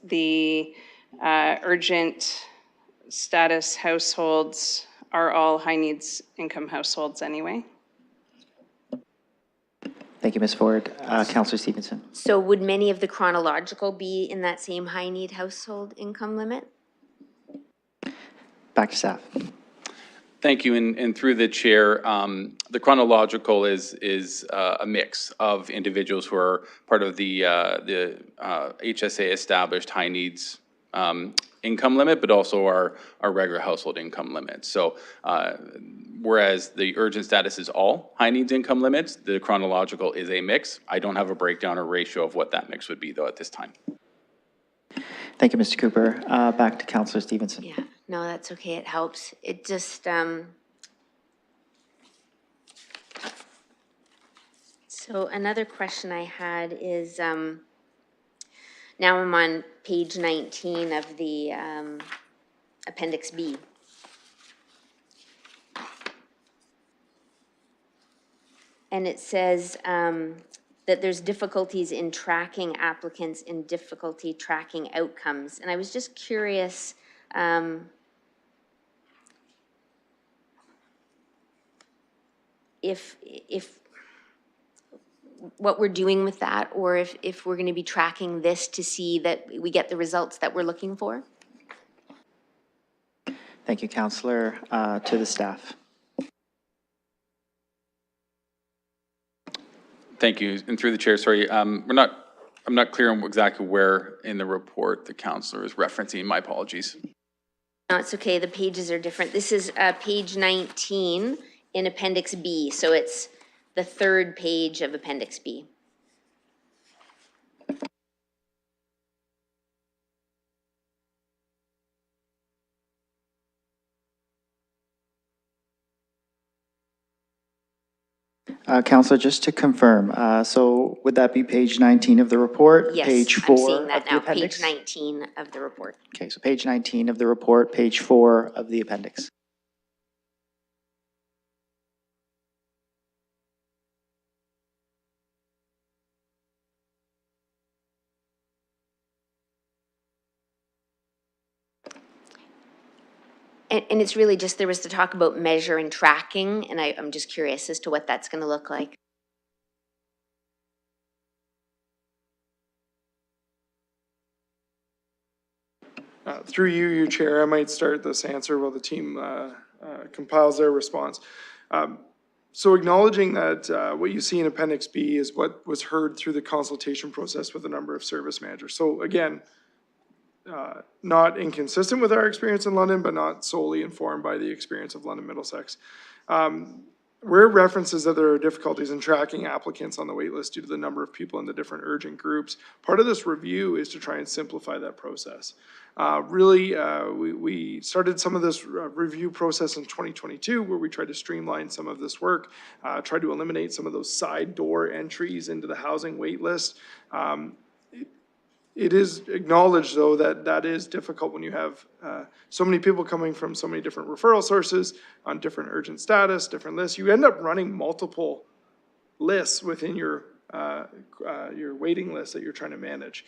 the urgent status households are all high needs income households anyway. Thank you, Ms. Ford. Councillor Stevenson. So would many of the chronological be in that same high need household income limit? Back to staff. Thank you, and through the chair, the chronological is a mix of individuals who are part of the HSA established high needs income limit, but also our regular household income limit. So whereas the urgent status is all high needs income limits, the chronological is a mix. I don't have a breakdown or ratio of what that mix would be though at this time. Thank you, Mr. Cooper. Back to Councillor Stevenson. Yeah, no, that's okay. It helps. It just, so another question I had is, now I'm on page 19 of the Appendix B. And it says that there's difficulties in tracking applicants and difficulty tracking outcomes. And I was just curious, if what we're doing with that, or if we're going to be tracking this to see that we get the results that we're looking for. Thank you, Councillor. To the staff. Thank you, and through the chair, sorry, I'm not clear on exactly where in the report the councillor is referencing. My apologies. No, it's okay. The pages are different. This is page 19 in Appendix B, so it's the 3rd page of Appendix B. Councillor, just to confirm, so would that be page 19 of the report? Yes, page 4 I'm seeing that of the now, appendix? page 19 of the report. Okay, so page 19 of the report, page 4 of the appendix. And it's really just, there was the talk about measure and tracking, and I'm just curious as to what that's going to look like. Through you, Chair, I might start this answer while the team compiles their response. So acknowledging that what you see in Appendix B is what was heard through the consultation process with a number of service managers. So again, not inconsistent with our experience in London, but not solely informed by the experience of London Middlesex. Where it references that there are difficulties in tracking applicants on the wait list due to the number of people in the different urgent groups, part of this review is to try and simplify that process. We started some of this review process in 2022 where we tried to streamline some of this work, tried to eliminate some of those side door entries into the housing wait list. It is acknowledged, though, that that is difficult when you have so many people coming from so many different referral sources on different urgent status, different lists. You end up running multiple lists within your waiting list that you're trying to manage.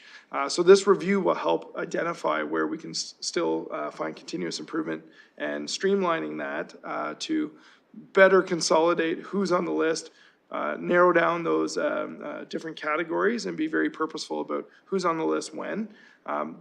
So this review will help identify where we can still find continuous improvement and streamlining that to better consolidate who's on the list, narrow down those different categories and be very purposeful about who's on the list when.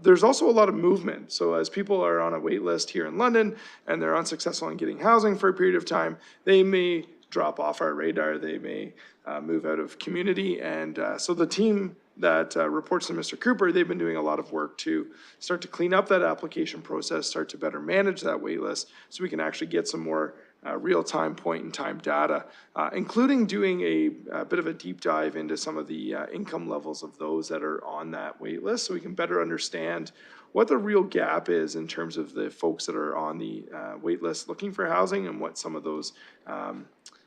There's also a lot of movement. So as people are on a wait list here in London and they're unsuccessful in getting housing for a period of time, they may drop off our radar, they may move out of community. And so the team that reports to Mr. Cooper, they've been doing a lot of work to start to clean up that application process, start to better manage that wait list so we can actually get some more real-time point-in-time data, including doing a bit of a deep dive into some of the income levels of those that are on that wait list so we can better understand what the real gap is in terms of the folks that are on the wait list looking for housing and what some of those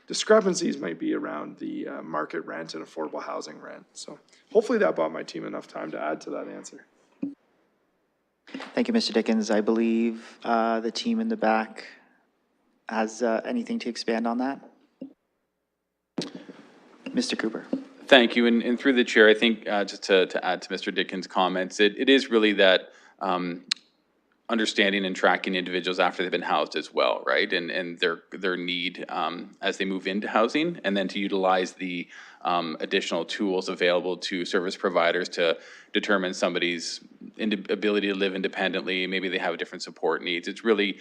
discrepancies might be around the market rent and affordable housing rent. So hopefully that bought my team enough time to add to that answer. Thank you, Mr. Dickens. I believe the team in the back has anything to expand on that? Mr. Cooper. Thank you, and through the chair, I think just to add to Mr. Dickens' comments, it is really that understanding and tracking individuals after they've been housed as well, right? And their need as they move into housing, and then to utilize the additional tools available to service providers to determine somebody's ability to live independently. Maybe they have different support needs. It's really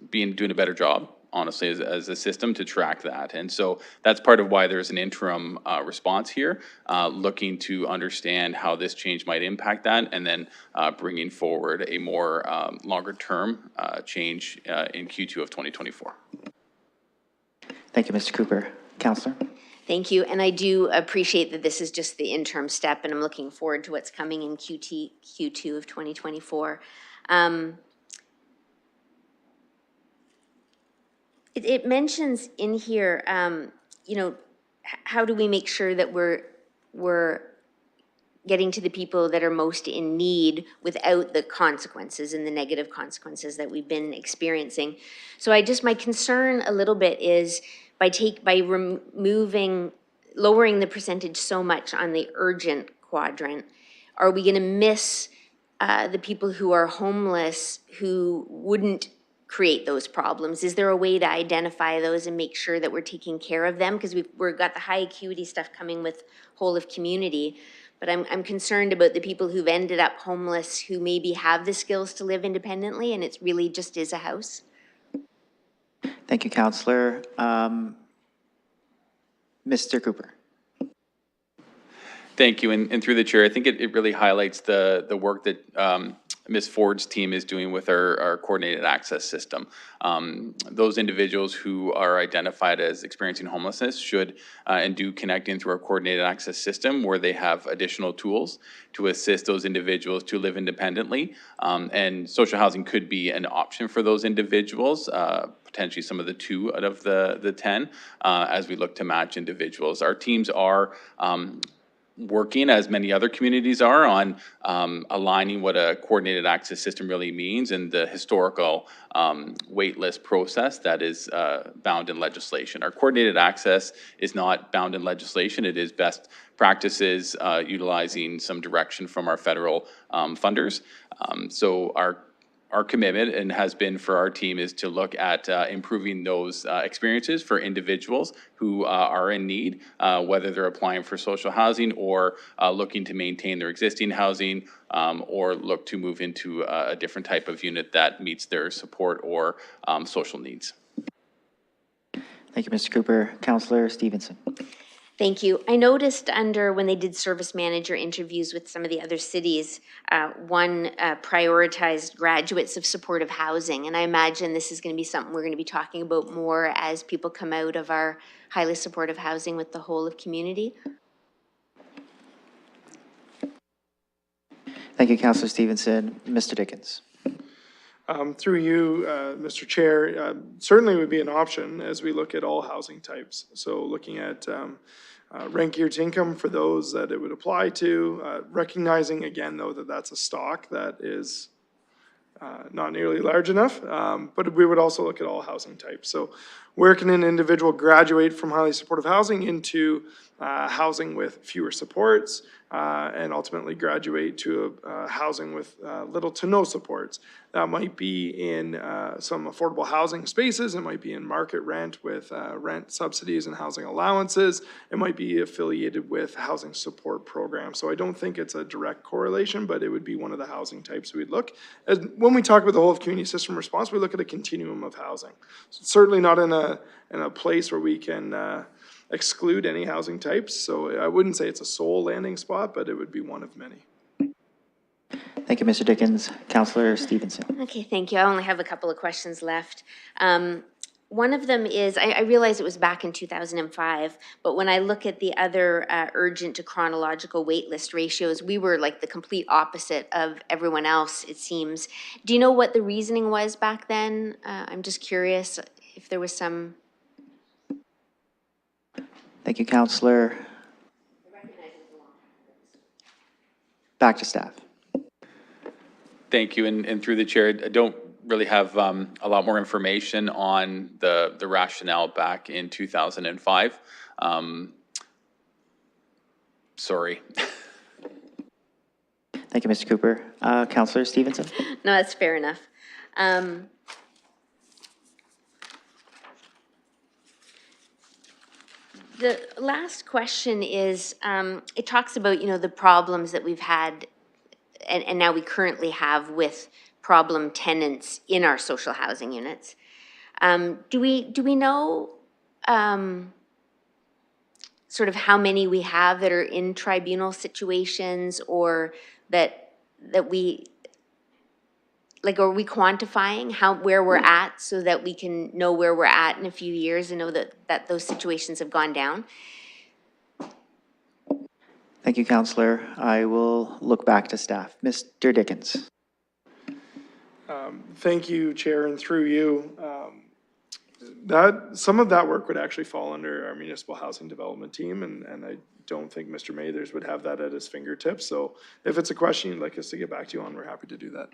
doing a better job, honestly, as a system to track that. And so that's part of why there's an interim response here, looking to understand how this change might impact that, and then bringing forward a more longer-term change in Q2 of 2024. Thank you, Mr. Cooper. Councillor? Thank you, and I do appreciate that this is just the interim step, and I'm looking forward to what's coming in Q2 of 2024. It mentions in here, you know, how do we make sure that we're getting to the people that are most in need without the consequences and the negative consequences that we've been experiencing. So my concern a little bit is lowering the percentage so much on the urgent quadrant, are we gonna miss the people who are homeless who wouldn't create those problems? Is there a way to identify those and make sure that we're taking care of them? Because we've got the high acuity stuff coming with whole of community, but I'm concerned about the people who've ended up homeless who maybe have the skills to live independently and it's really just is a house. Thank you, Councillor. Mr. Cooper. Thank you, and through the chair, I think it really highlights the work that Ms. Ford's team is doing with our coordinated access system. Those individuals who are identified as experiencing homelessness should and do connect in through our coordinated access system, where they have additional tools to assist those individuals to live independently. And social housing could be an option for those individuals, potentially some of the 2 out of the 10, as we look to match individuals. Our teams are working, as many other communities are, on aligning what a coordinated access system really means and the historical wait list process that is bound in legislation. Our coordinated access is not bound in legislation. It is best practices utilizing some direction from our federal funders. So our commitment, and has been for our team, is to look at improving those experiences for individuals who are in need, whether they're applying for social housing or looking to maintain their existing housing, or look to move into a different type of unit that meets their support or social needs. Thank you, Mr. Cooper. Councillor Stevenson. Thank you. I noticed when they did service manager interviews with some of the other cities, one prioritized graduates of supportive housing. And I imagine this is going to be something we're going to be talking about more as people come out of our highly supportive housing with the whole of community. Thank you, Councillor Stevenson. Mr. Dickens. Through you, Mr. Chair, certainly would be an option as we look at all housing types. So looking at rent geared to income for those that it would apply to, recognizing again, though, that that's a stock that is not nearly large enough, but we would also look at all housing types. So where can an individual graduate from highly supportive housing into housing with fewer supports, and ultimately graduate to housing with little to no supports? That might be in some affordable housing spaces. It might be in market rent with rent subsidies and housing allowances. It might be affiliated with housing support programs. So I don't think it's a direct correlation, but it would be one of the housing types we'd look. As, when we talk about the whole of community system response, we look at a continuum of housing. So certainly not in a place where we can exclude any housing types. So I wouldn't say it's a sole landing spot, but it would be one of many. Thank you, Mr. Dickens. Councillor Stevenson. Okay, thank you. I only have a couple of questions left. One of them is, I realize it was back in 2005, but when I look at the other urgent to chronological wait list ratios, we were like the complete opposite of everyone else, it seems. Do you know what the reasoning was back then? I'm just curious if there was some... Thank you, Councillor. Back to staff. Thank you, and through the chair, I don't really have a lot more information on the rationale back in 2005. Sorry. Thank you, Mr. Cooper. Councillor Stevenson. No, that's fair enough. The last question is, it talks about, the problems that we've had and now we currently have with problem tenants in our social housing units. Do we know sort of how many we have that are in tribunal situations, or that we, like, are we quantifying where we're at so that we can know where we're at in a few years and know that those situations have gone down? Thank you, Councillor. I will look back to staff. Mr. Dickens. Thank you, Chair, and through you. Some of that work would actually fall under our municipal housing development team, and I don't think Mr. Mathers would have that at his fingertips. So if it's a question you'd like us to get back to you on, we're happy to do that.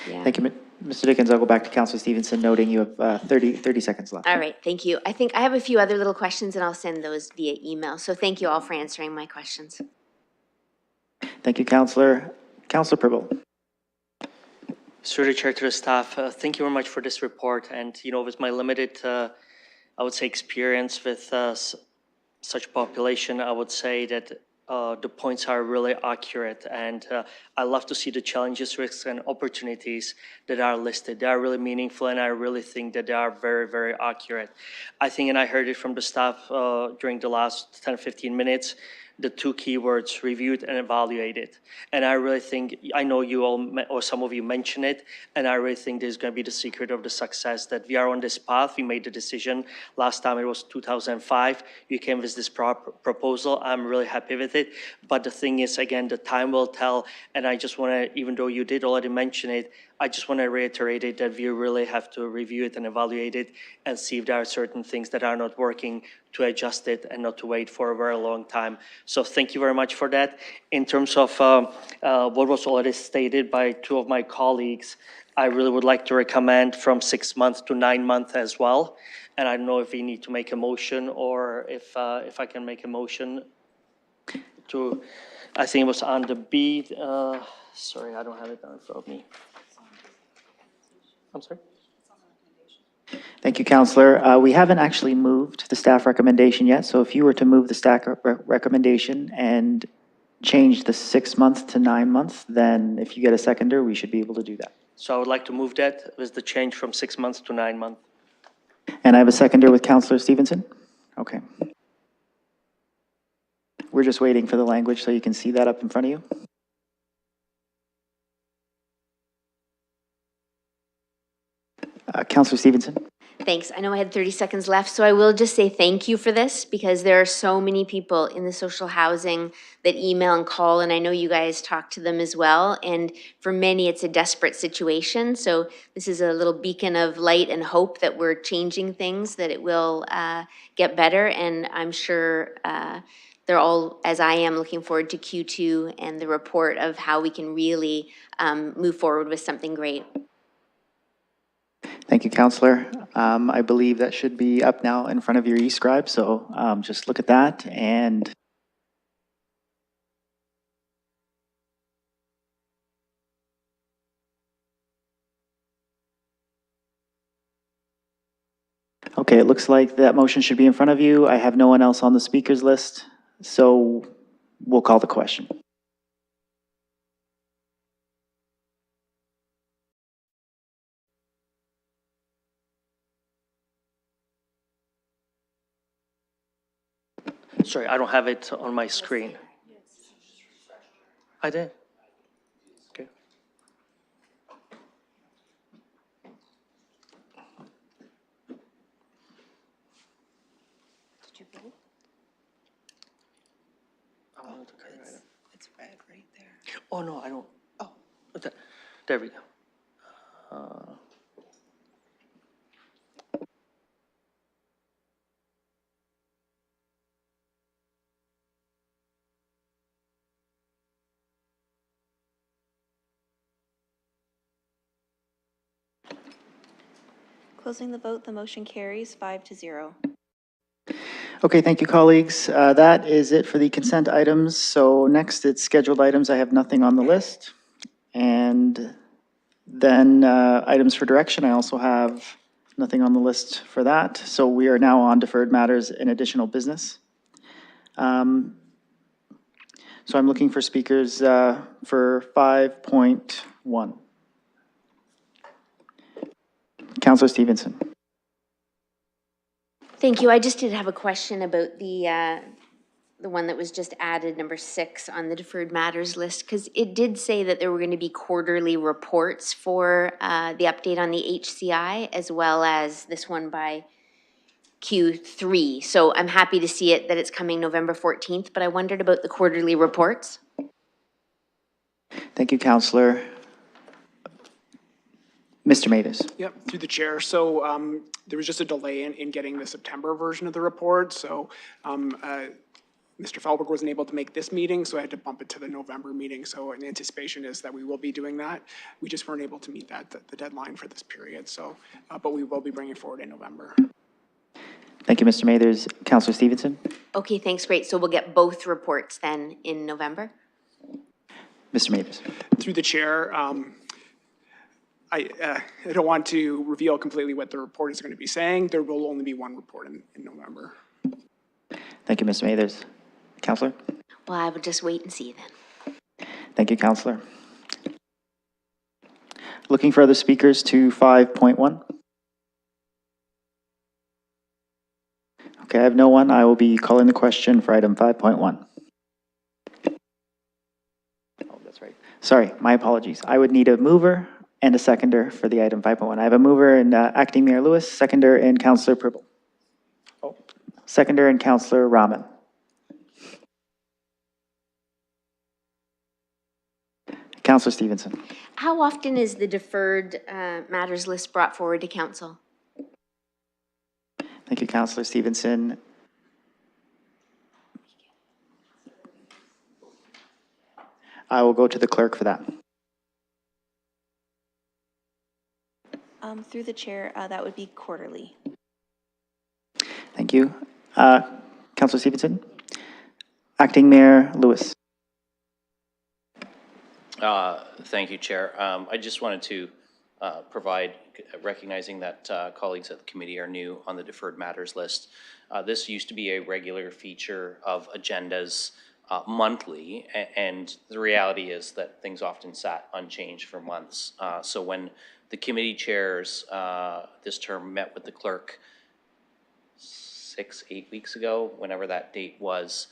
Yeah. Thank you, Mr. Dickens. I'll go back to Councillor Stevenson, noting you have 30 seconds left. All right, thank you. I think I have a few other little questions and I'll send those via email. So thank you all for answering my questions. Thank you, Councillor. Councillor Purble. Through the chair to the staff, thank you very much for this report. And, with my limited, I would say, experience with such population, I would say that the points are really accurate, and I love to see the challenges, risks, and opportunities that are listed. They are really meaningful, and I really think that they are very, very accurate. I think, and I heard it from the staff during the last 10, 15 minutes, the two keywords, reviewed and evaluated. And I really think, I know you all, or some of you mentioned it, and I really think this is going to be the secret of the success, that we are on this path. We made the decision. Last time it was 2005. You came with this proposal. I'm really happy with it. But the thing is, again, the time will tell. And I just want to, even though you did already mention it, I just want to reiterate it, that we really have to review it and evaluate it and see if there are certain things that are not working, to adjust it and not to wait for a very long time. So thank you very much for that. In terms of what was already stated by two of my colleagues, I really would like to recommend from 6 months to 9 months as well. And I don't know if we need to make a motion, or if I can make a motion to, I think it was under B. Sorry, I don't have it in front of me. I'm sorry? Thank you, Councillor. We haven't actually moved the staff recommendation yet, so if you were to move the staff recommendation and change the 6 months to 9 months, then if you get a seconder, we should be able to do that. So I would like to move that with the change from 6 months to 9 months. And I have a seconder with Councillor Stevenson? Okay. We're just waiting for the language so you can see that up in front of you. Councillor Stevenson? Thanks. I know I had 30 seconds left, so I will just say thank you for this because there are so many people in the social housing that email and call, and I know you guys talk to them as well. And for many, it's a desperate situation. So this is a little beacon of light and hope that we're changing things, that it will get better. And I'm sure they're all, as I am, looking forward to Q2 and the report of how we can really move forward with something great. Thank you, Counselor. I believe that should be up now in front of your e-scribe, so just look at that and okay, it looks like that motion should be in front of you. I have no one else on the speakers list, so we'll call the question. Sorry, I don't have it on my screen. I did. Okay. Did you vote? It's red right there. Oh, no, I don't. Oh. There we go. Closing the vote, the motion carries 5-0. Okay, thank you, colleagues. That is it for the consent items. So next, it's scheduled items. I have nothing on the list. And then items for direction, I also have nothing on the list for that. So we are now on deferred matters and additional business. So I'm looking for speakers for 5.1. Councillor Stevenson. Thank you. I just did have a question about the one that was just added, number 6 on the deferred matters list, because it did say that there were going to be quarterly reports for the update on the HCI, as well as this one by Q3. So I'm happy to see it, that it's coming November 14th, but I wondered about the quarterly reports. Thank you, Councillor. Mr. Matus. Yep, through the chair. So there was just a delay in getting the September version of the report. So Mr. Falberg wasn't able to make this meeting, so I had to bump it to the November meeting. So an anticipation is that we will be doing that. We just weren't able to meet the deadline for this period. So, but we will be bringing it forward in November. Thank you, Mr. Mathers. Councillor Stevenson. Okay, thanks, great. So we'll get both reports then in November? Mr. Mathers. Through the chair, I don't want to reveal completely what the report is going to be saying. There will only be one report in November. Thank you, Mr. Mathers. Councillor? Well, I will just wait and see then. Thank you, Councillor. Looking for other speakers to 5.1. Okay, I have no one. I will be calling the question for item 5.1. Oh, that's right. Sorry, my apologies. I would need a mover and a seconder for the item 5.1. I have a mover in Acting Mayor Lewis, seconder in Councillor Pribble. Oh, seconder in Councillor Rahman. Councillor Stevenson. How often is the deferred matters list brought forward to council? Thank you, Councillor Stevenson. I will go to the clerk for that. Through the chair, that would be quarterly. Thank you. Councillor Stevenson. Acting Mayor Lewis. Thank you, Chair. I just wanted to provide, recognizing that colleagues at the committee are new on the deferred matters list. This used to be a regular feature of agendas monthly, and the reality is that things often sat unchanged for months. So when the committee chairs this term met with the clerk 6-8 weeks ago, whenever that date was,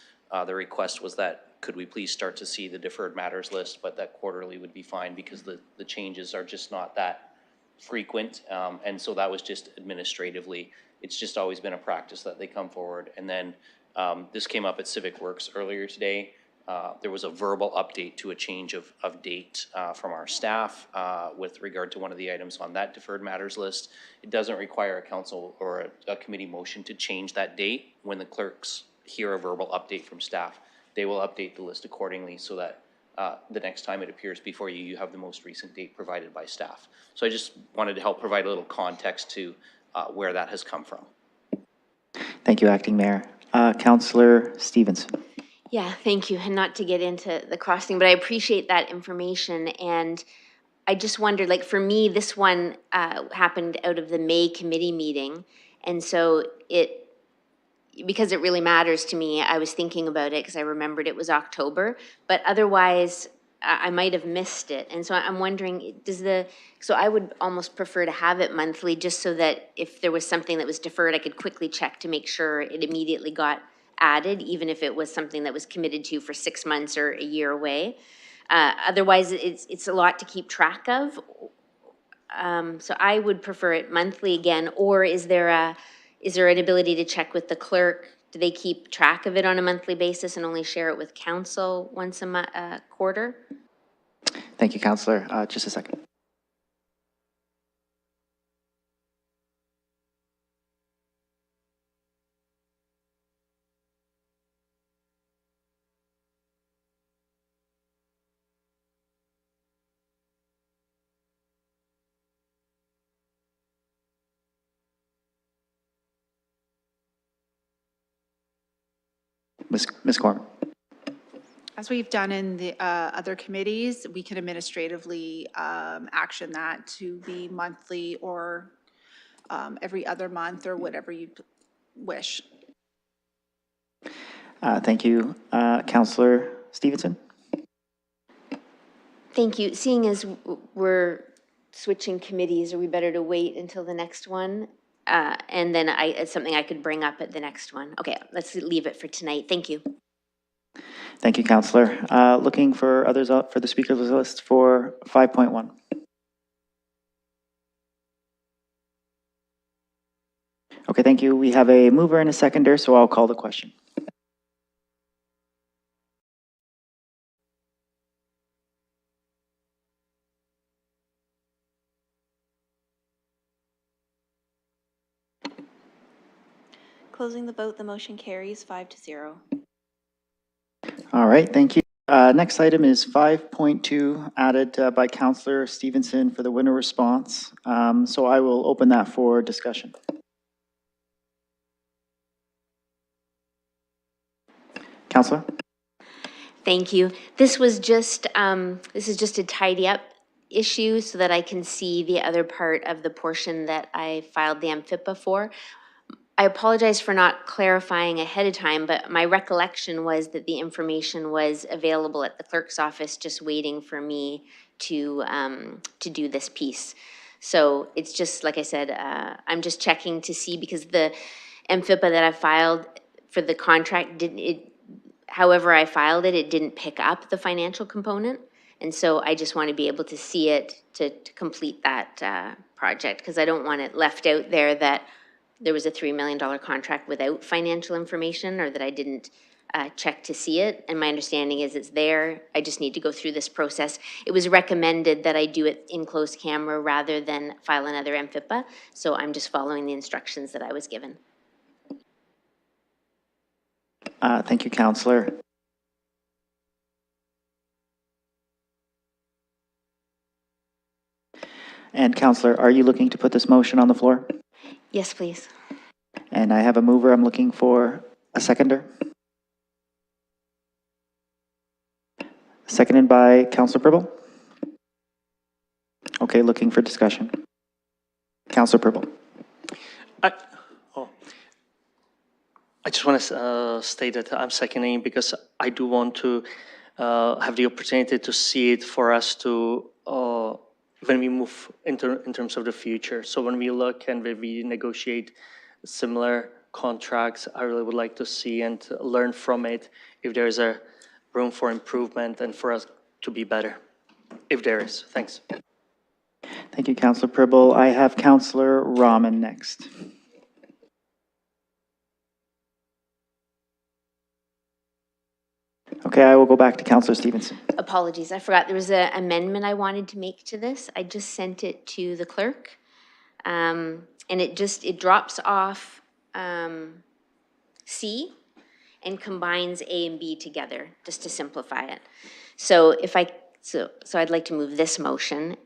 the request was that could we please start to see the deferred matters list, but that quarterly would be fine because the changes are just not that frequent, and so that was just administratively. It's just always been a practice that they come forward. And then this came up at Civic Works earlier today. There was a verbal update to a change of date from our staff with regard to one of the items on that deferred matters list. It doesn't require a council or a committee motion to change that date. When the clerks hear a verbal update from staff, they will update the list accordingly so that the next time it appears before you, you have the most recent date provided by staff. So I just wanted to help provide a little context to where that has come from. Thank you, Acting Mayor. Councillor Stevenson. Yeah, thank you. And not to get into the crossing, but I appreciate that information. And I just wondered, like, for me, this one happened out of the May committee meeting. And so because it really matters to me, I was thinking about it because I remembered it was October. But otherwise, I might have missed it. And so I'm wondering, so I would almost prefer to have it monthly just so that if there was something that was deferred, I could quickly check to make sure it immediately got added, even if it was something that was committed to for 6 months or a year away. Otherwise, it's a lot to keep track of. So I would prefer it monthly again, or is there an ability to check with the clerk? Do they keep track of it on a monthly basis and only share it with council once a quarter? Thank you, Councillor. Just a second. Ms. Corman. As we've done in the other committees, we can administratively action that to be monthly or every other month or whatever you wish. Thank you. Councillor Stevenson? Thank you. Seeing as we're switching committees, are we better to wait until the next one? And then it's something I could bring up at the next one. Okay, let's leave it for tonight. Thank you. Thank you, Councillor. Looking for others up for the speakers list for 5.1. Okay, thank you. We have a mover and a seconder, so I'll call the question. Closing the vote, the motion carries 5-0. All right, thank you. Next item is 5.2, added by Councillor Stevenson for the winter response. So I will open that for discussion. Councillor? Thank you. This is just a tidy up issue so that I can see the other part of the portion that I filed the MFIPA for. I apologize for not clarifying ahead of time, but my recollection was that the information was available at the clerk's office, just waiting for me to do this piece. So it's just, like I said, I'm just checking to see, because the MFIPA that I filed for the contract however I filed it, it didn't pick up the financial component. And so I just want to be able to see it to complete that project, because I don't want it left out there that there was a $3 million contract without financial information, or that I didn't check to see it. And my understanding is it's there. I just need to go through this process. It was recommended that I do it in closed camera rather than file another MFIPA. So I'm just following the instructions that I was given. Thank you, Councillor. And Councillor, are you looking to put this motion on the floor? Yes, please. And I have a mover. I'm looking for a seconder. Seconded by Councillor Purple. Okay, looking for discussion. Councillor Purple. I just want to state that I'm seconding because I do want to have the opportunity to see it for us to, when we move in terms of the future. So when we look and when we negotiate similar contracts, I really would like to see and learn from it if there's a room for improvement and for us to be better, if there is. Thanks. Thank you, Counselor Pribble. I have Counselor Rahman next. Okay, I will go back to Counselor Stevenson. Apologies, I forgot there was an amendment I wanted to make to this. I just sent it to the clerk. And it drops off C and combines A and B together, just to simplify it. So I'd like to move this motion.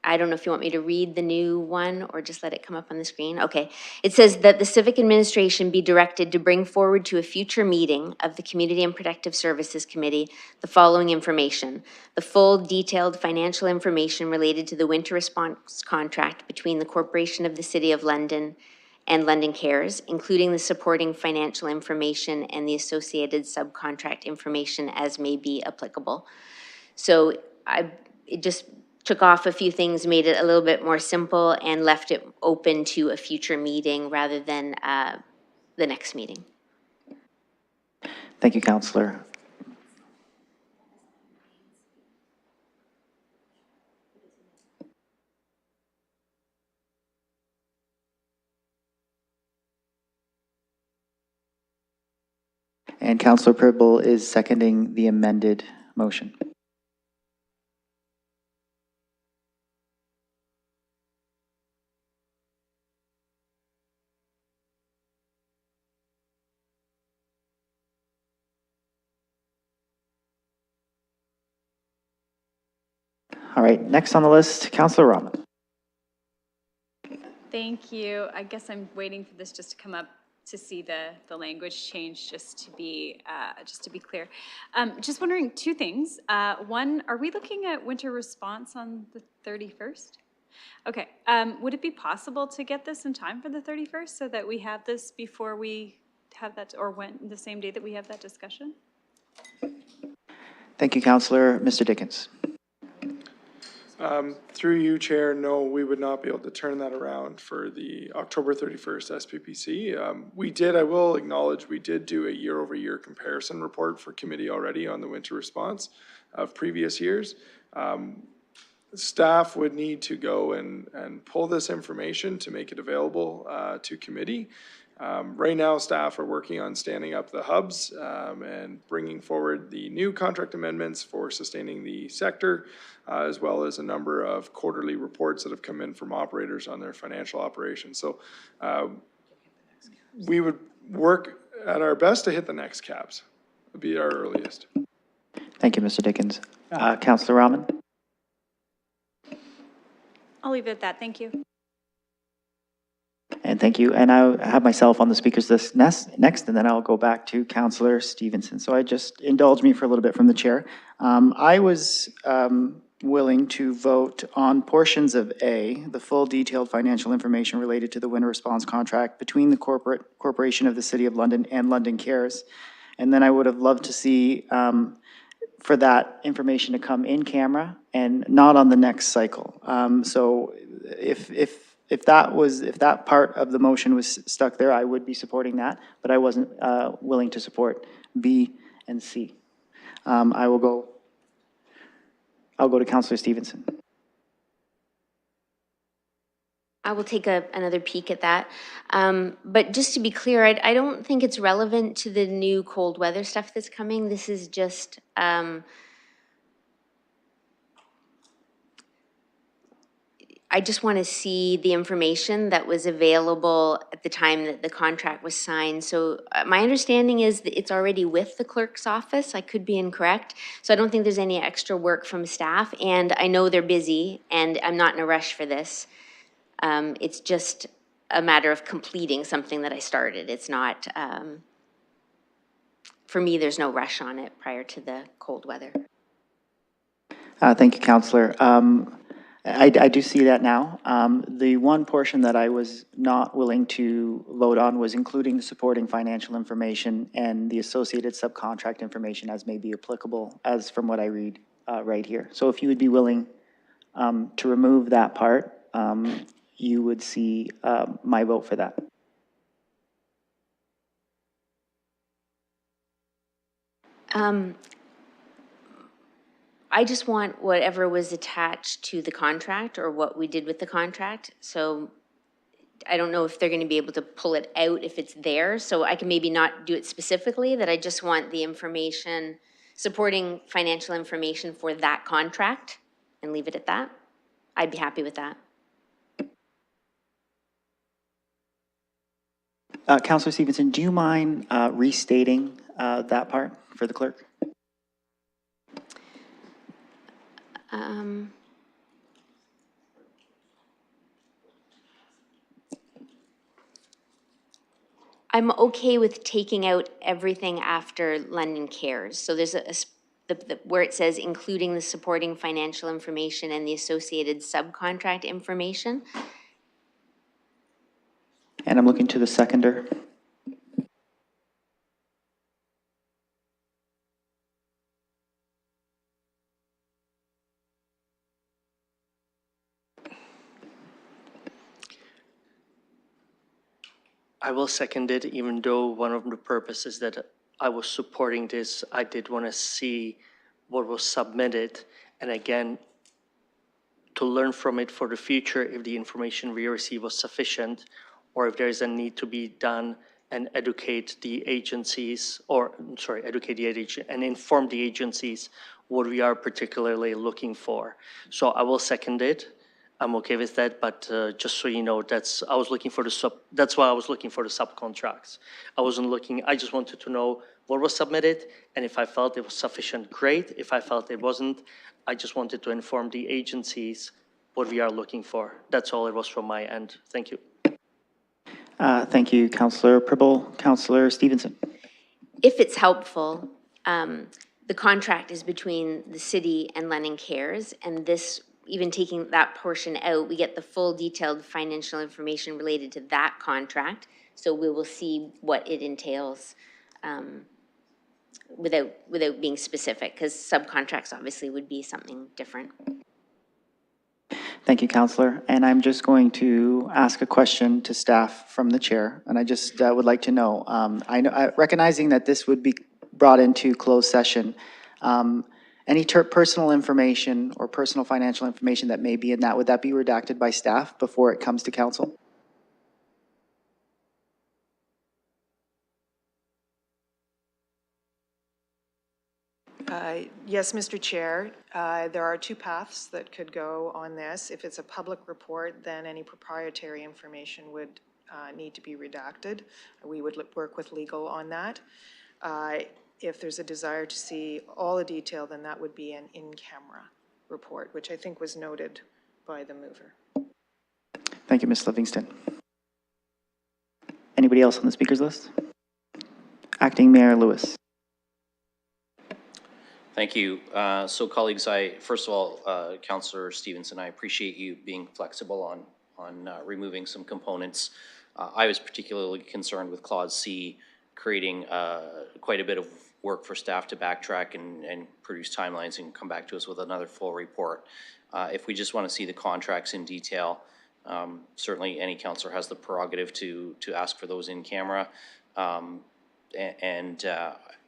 I don't know if you want me to read the new one or just let it come up on the screen. Okay. It says that the Civic Administration be directed to bring forward to a future meeting of the Community and Protective Services Committee the following information: the full detailed financial information related to the winter response contract between the Corporation of the City of London and London Cares, including the supporting financial information and the associated subcontract information as may be applicable. So it just took off a few things, made it a little bit more simple, and left it open to a future meeting rather than the next meeting. Thank you, Counselor. And Counselor Pribble is seconding the amended motion. All right, next on the list, Counselor Rahman. Thank you. I guess I'm waiting for this just to come up to see the language change, just to be clear. Just wondering two things. One, are we looking at winter response on the 31st? Okay. Would it be possible to get this in time for the 31st so that we have this before we have that, or when, the same day that we have that discussion? Thank you, Counselor. Mr. Dickens. Through you, Chair, no, we would not be able to turn that around for the October 31st SPPC. I will acknowledge, we did do a year-over-year comparison report for committee already on the winter response of previous years. Staff would need to go and pull this information to make it available to committee. Right now, staff are working on standing up the hubs and bringing forward the new contract amendments for sustaining the sector, as well as a number of quarterly reports that have come in from operators on their financial operations. So we would work at our best to hit the next caps, would be our earliest. Thank you, Mr. Dickens. Counselor Rahman. I'll leave it at that. Thank you. And thank you. And I have myself on the speakers list next, and then I'll go back to Counselor Stevenson. So I just indulge me for a little bit from the chair. I was willing to vote on portions of A, the full detailed financial information related to the winter response contract between the Corporation of the City of London and London Cares. And then I would have loved to see for that information to come in camera and not on the next cycle. So if that part of the motion was stuck there, I would be supporting that, but I wasn't willing to support B and C. I'll go to Counselor Stevenson. I will take another peek at that. But just to be clear, I don't think it's relevant to the new cold weather stuff that's coming. This is just, I just want to see the information that was available at the time that the contract was signed. So my understanding is that it's already with the clerk's office. I could be incorrect. So I don't think there's any extra work from staff. And I know they're busy, and I'm not in a rush for this. It's just a matter of completing something that I started. It's not, for me, there's no rush on it prior to the cold weather. Thank you, Counselor. I do see that now. The one portion that I was not willing to vote on was including the supporting financial information and the associated subcontract information as may be applicable, as from what I read right here. So if you would be willing to remove that part, you would see my vote for that. I just want whatever was attached to the contract or what we did with the contract. So I don't know if they're gonna be able to pull it out if it's there, so I can maybe not do it specifically, that I just want the information, supporting financial information for that contract and leave it at that. I'd be happy with that. Counselor Stevenson, do you mind restating that part for the clerk? I'm okay with taking out everything after London Cares. So there's where it says including the supporting financial information and the associated subcontract information. And I'm looking to the seconder. I will second it, even though one of the purposes that I was supporting this, I did want to see what was submitted. And again, to learn from it for the future, if the information we receive was sufficient, or if there is a need to be done and educate the agencies, educate the agency and inform the agencies what we are particularly looking for. So I will second it. I'm okay with that, but just so you know, that's why I was looking for the subcontracts. I just wanted to know what was submitted, and if I felt it was sufficient, great. If I felt it wasn't, I just wanted to inform the agencies what we are looking for. That's all it was from my end. Thank you. Thank you, Counselor Pribble. Counselor Stevenson. If it's helpful, the contract is between the city and London Cares, and this, even taking that portion out, we get the full detailed financial information related to that contract. So we will see what it entails without being specific, because subcontracts obviously would be something different. Thank you, Counselor. And I'm just going to ask a question to staff from the chair. And I just would like to know, recognizing that this would be brought into closed session, any personal information or personal financial information that may be in that, would that be redacted by staff before it comes to council? Yes, Mr. Chair. There are two paths that could go on this. If it's a public report, then any proprietary information would need to be redacted. We would work with legal on that. If there's a desire to see all the detail, then that would be an in-camera report, which I think was noted by the mover. Thank you, Ms. Livingston. Anybody else on the speakers list? Acting Mayor Lewis. Thank you. So colleagues, first of all, Councillor Stevenson, I appreciate you being flexible on removing some components. I was particularly concerned with Clause C creating quite a bit of work for staff to backtrack and produce timelines and come back to us with another full report. If we just want to see the contracts in detail, certainly any councillor has the prerogative to ask for those in camera.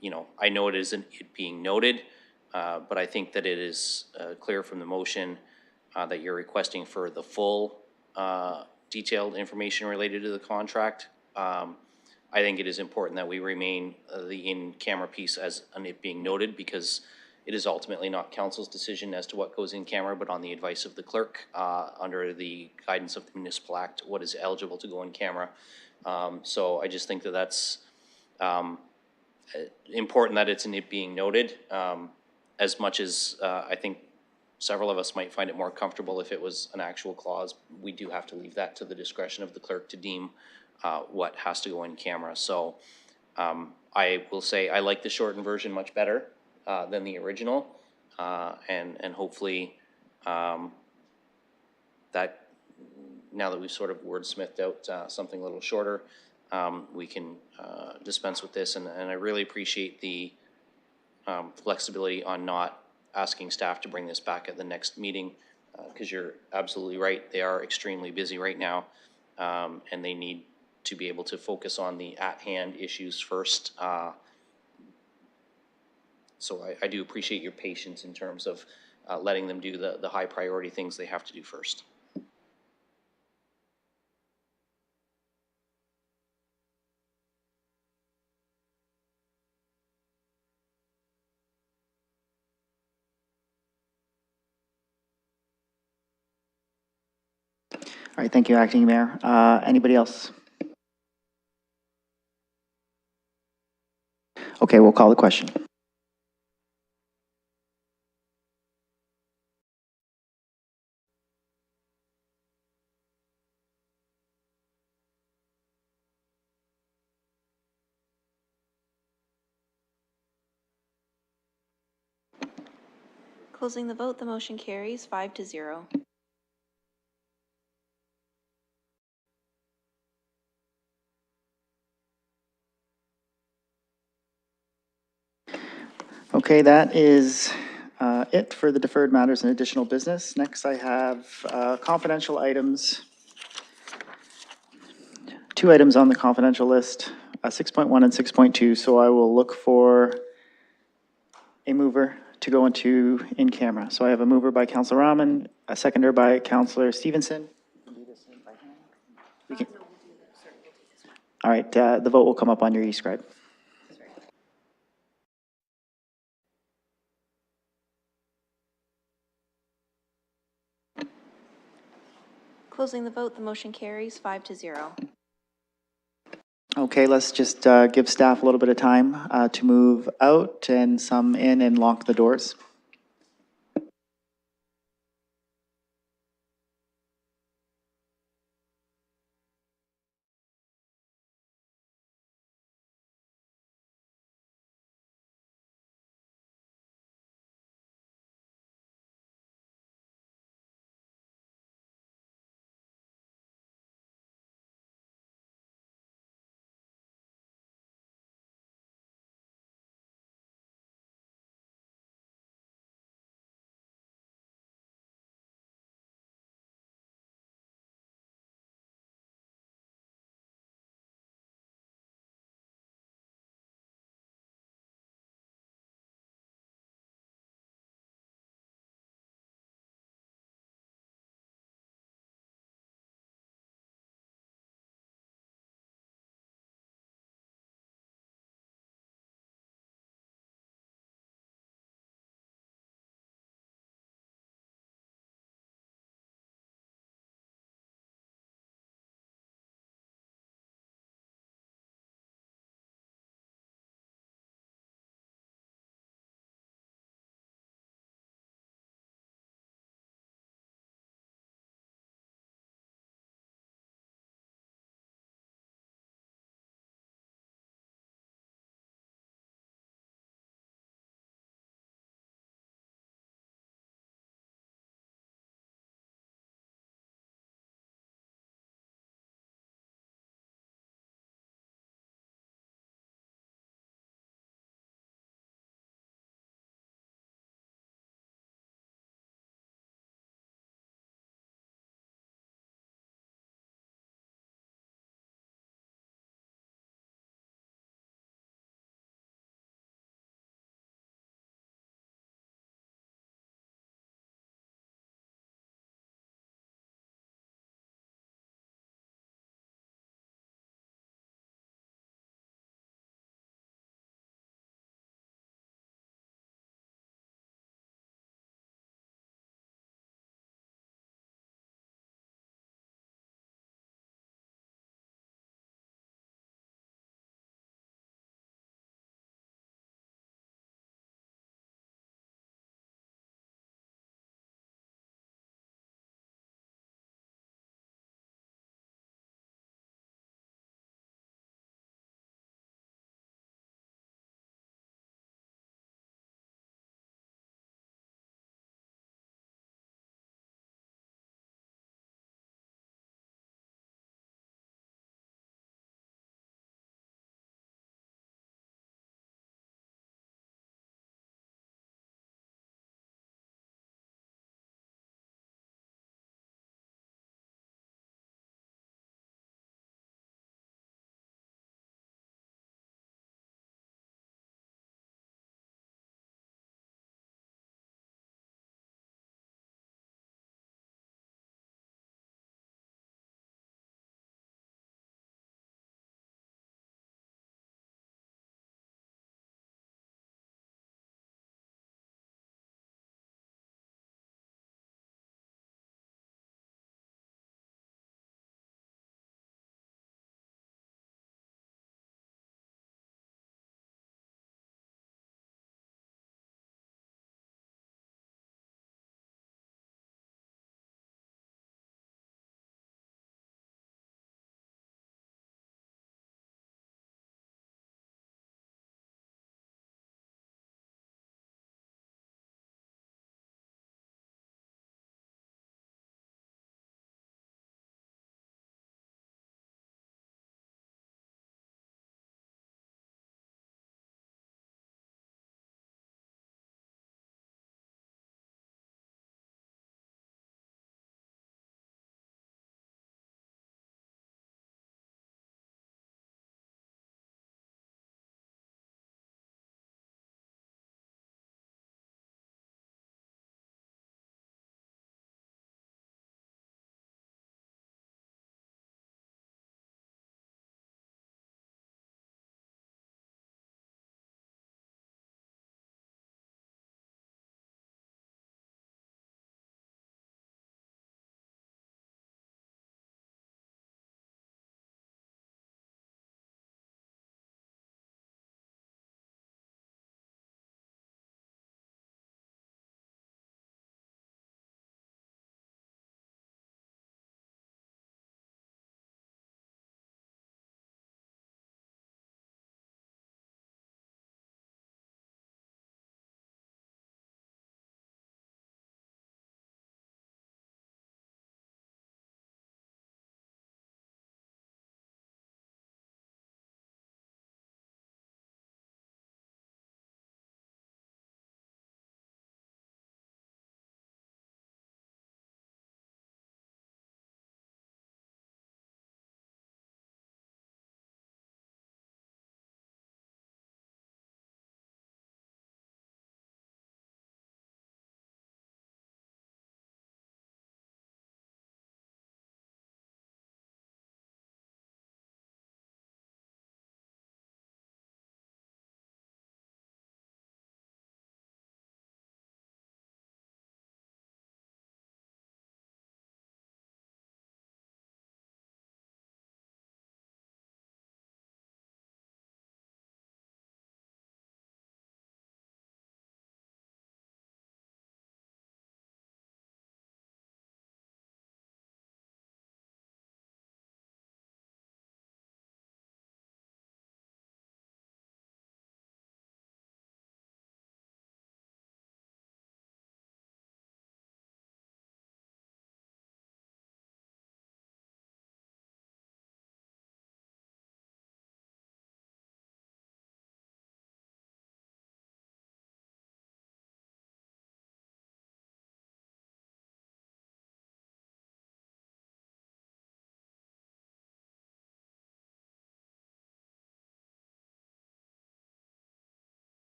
You know, I know it isn't it being noted, but I think that it is clear from the motion that you're requesting for the full detailed information related to the contract. I think it is important that we remain the in-camera piece as it being noted, because it is ultimately not council's decision as to what goes in camera, but on the advice of the clerk under the guidance of the Municipal Act, what is eligible to go in camera. So I just think that that's important that it's in it being noted, as much as I think several of us might find it more comfortable if it was an actual clause. We do have to leave that to the discretion of the clerk to deem what has to go in camera. So I will say I like the shortened version much better than the original, and hopefully that now that we've sort of wordsmithed out something a little shorter, we can dispense with this. And I really appreciate the flexibility on not asking staff to bring this back at the next meeting, because you're absolutely right. They are extremely busy right now, and they need to be able to focus on the at-hand issues first. So I do appreciate your patience in terms of letting them do the high priority things they have to do first. All right, thank you, Acting Mayor. Anybody else? Okay, we'll call the question. Closing the vote, the motion carries 5-0. Okay, that is it for the deferred matters and additional business. Next, I have confidential items. 2 items on the confidential list, 6.1 and 6.2, so I will look for a mover to go into in camera. So I have a mover by Councilor Rahman, a seconder by Councilor Stevenson. We can- All right, the vote will come up on your e-scribe. Closing the vote, the motion carries 5-0. Okay, let's just give staff a little bit of time to move out and some in and lock the doors.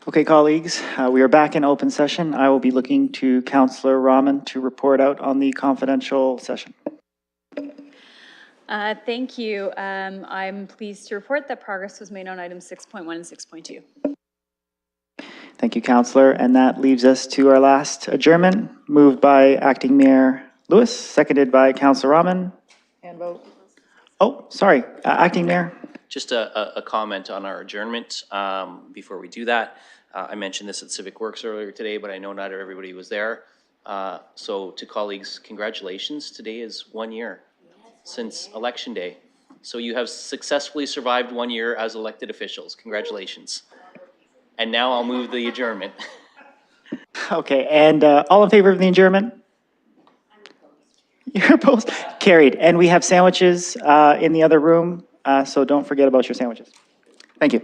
Okay, colleagues, we are back in open session. I will be looking to Councillor Rahman to report out on the confidential session. Thank you. I'm pleased to report that progress was made on items 6.1 and 6.2. Thank you, Councillor. And that leaves us to our last adjournment, moved by Acting Mayor Lewis, seconded by Councillor Rahman. And vote. Oh, sorry, Acting Mayor. Just a comment on our adjournment before we do that. I mentioned this at Civic Works earlier today, but I know not everybody was there. So to colleagues, congratulations. Today is 1 year since Election Day. So you have successfully survived 1 year as elected officials. Congratulations. And now I'll move the adjournment. Okay, and all in favor of the adjournment? You're opposed? Carried. And we have sandwiches in the other room, so don't forget about your sandwiches. Thank you.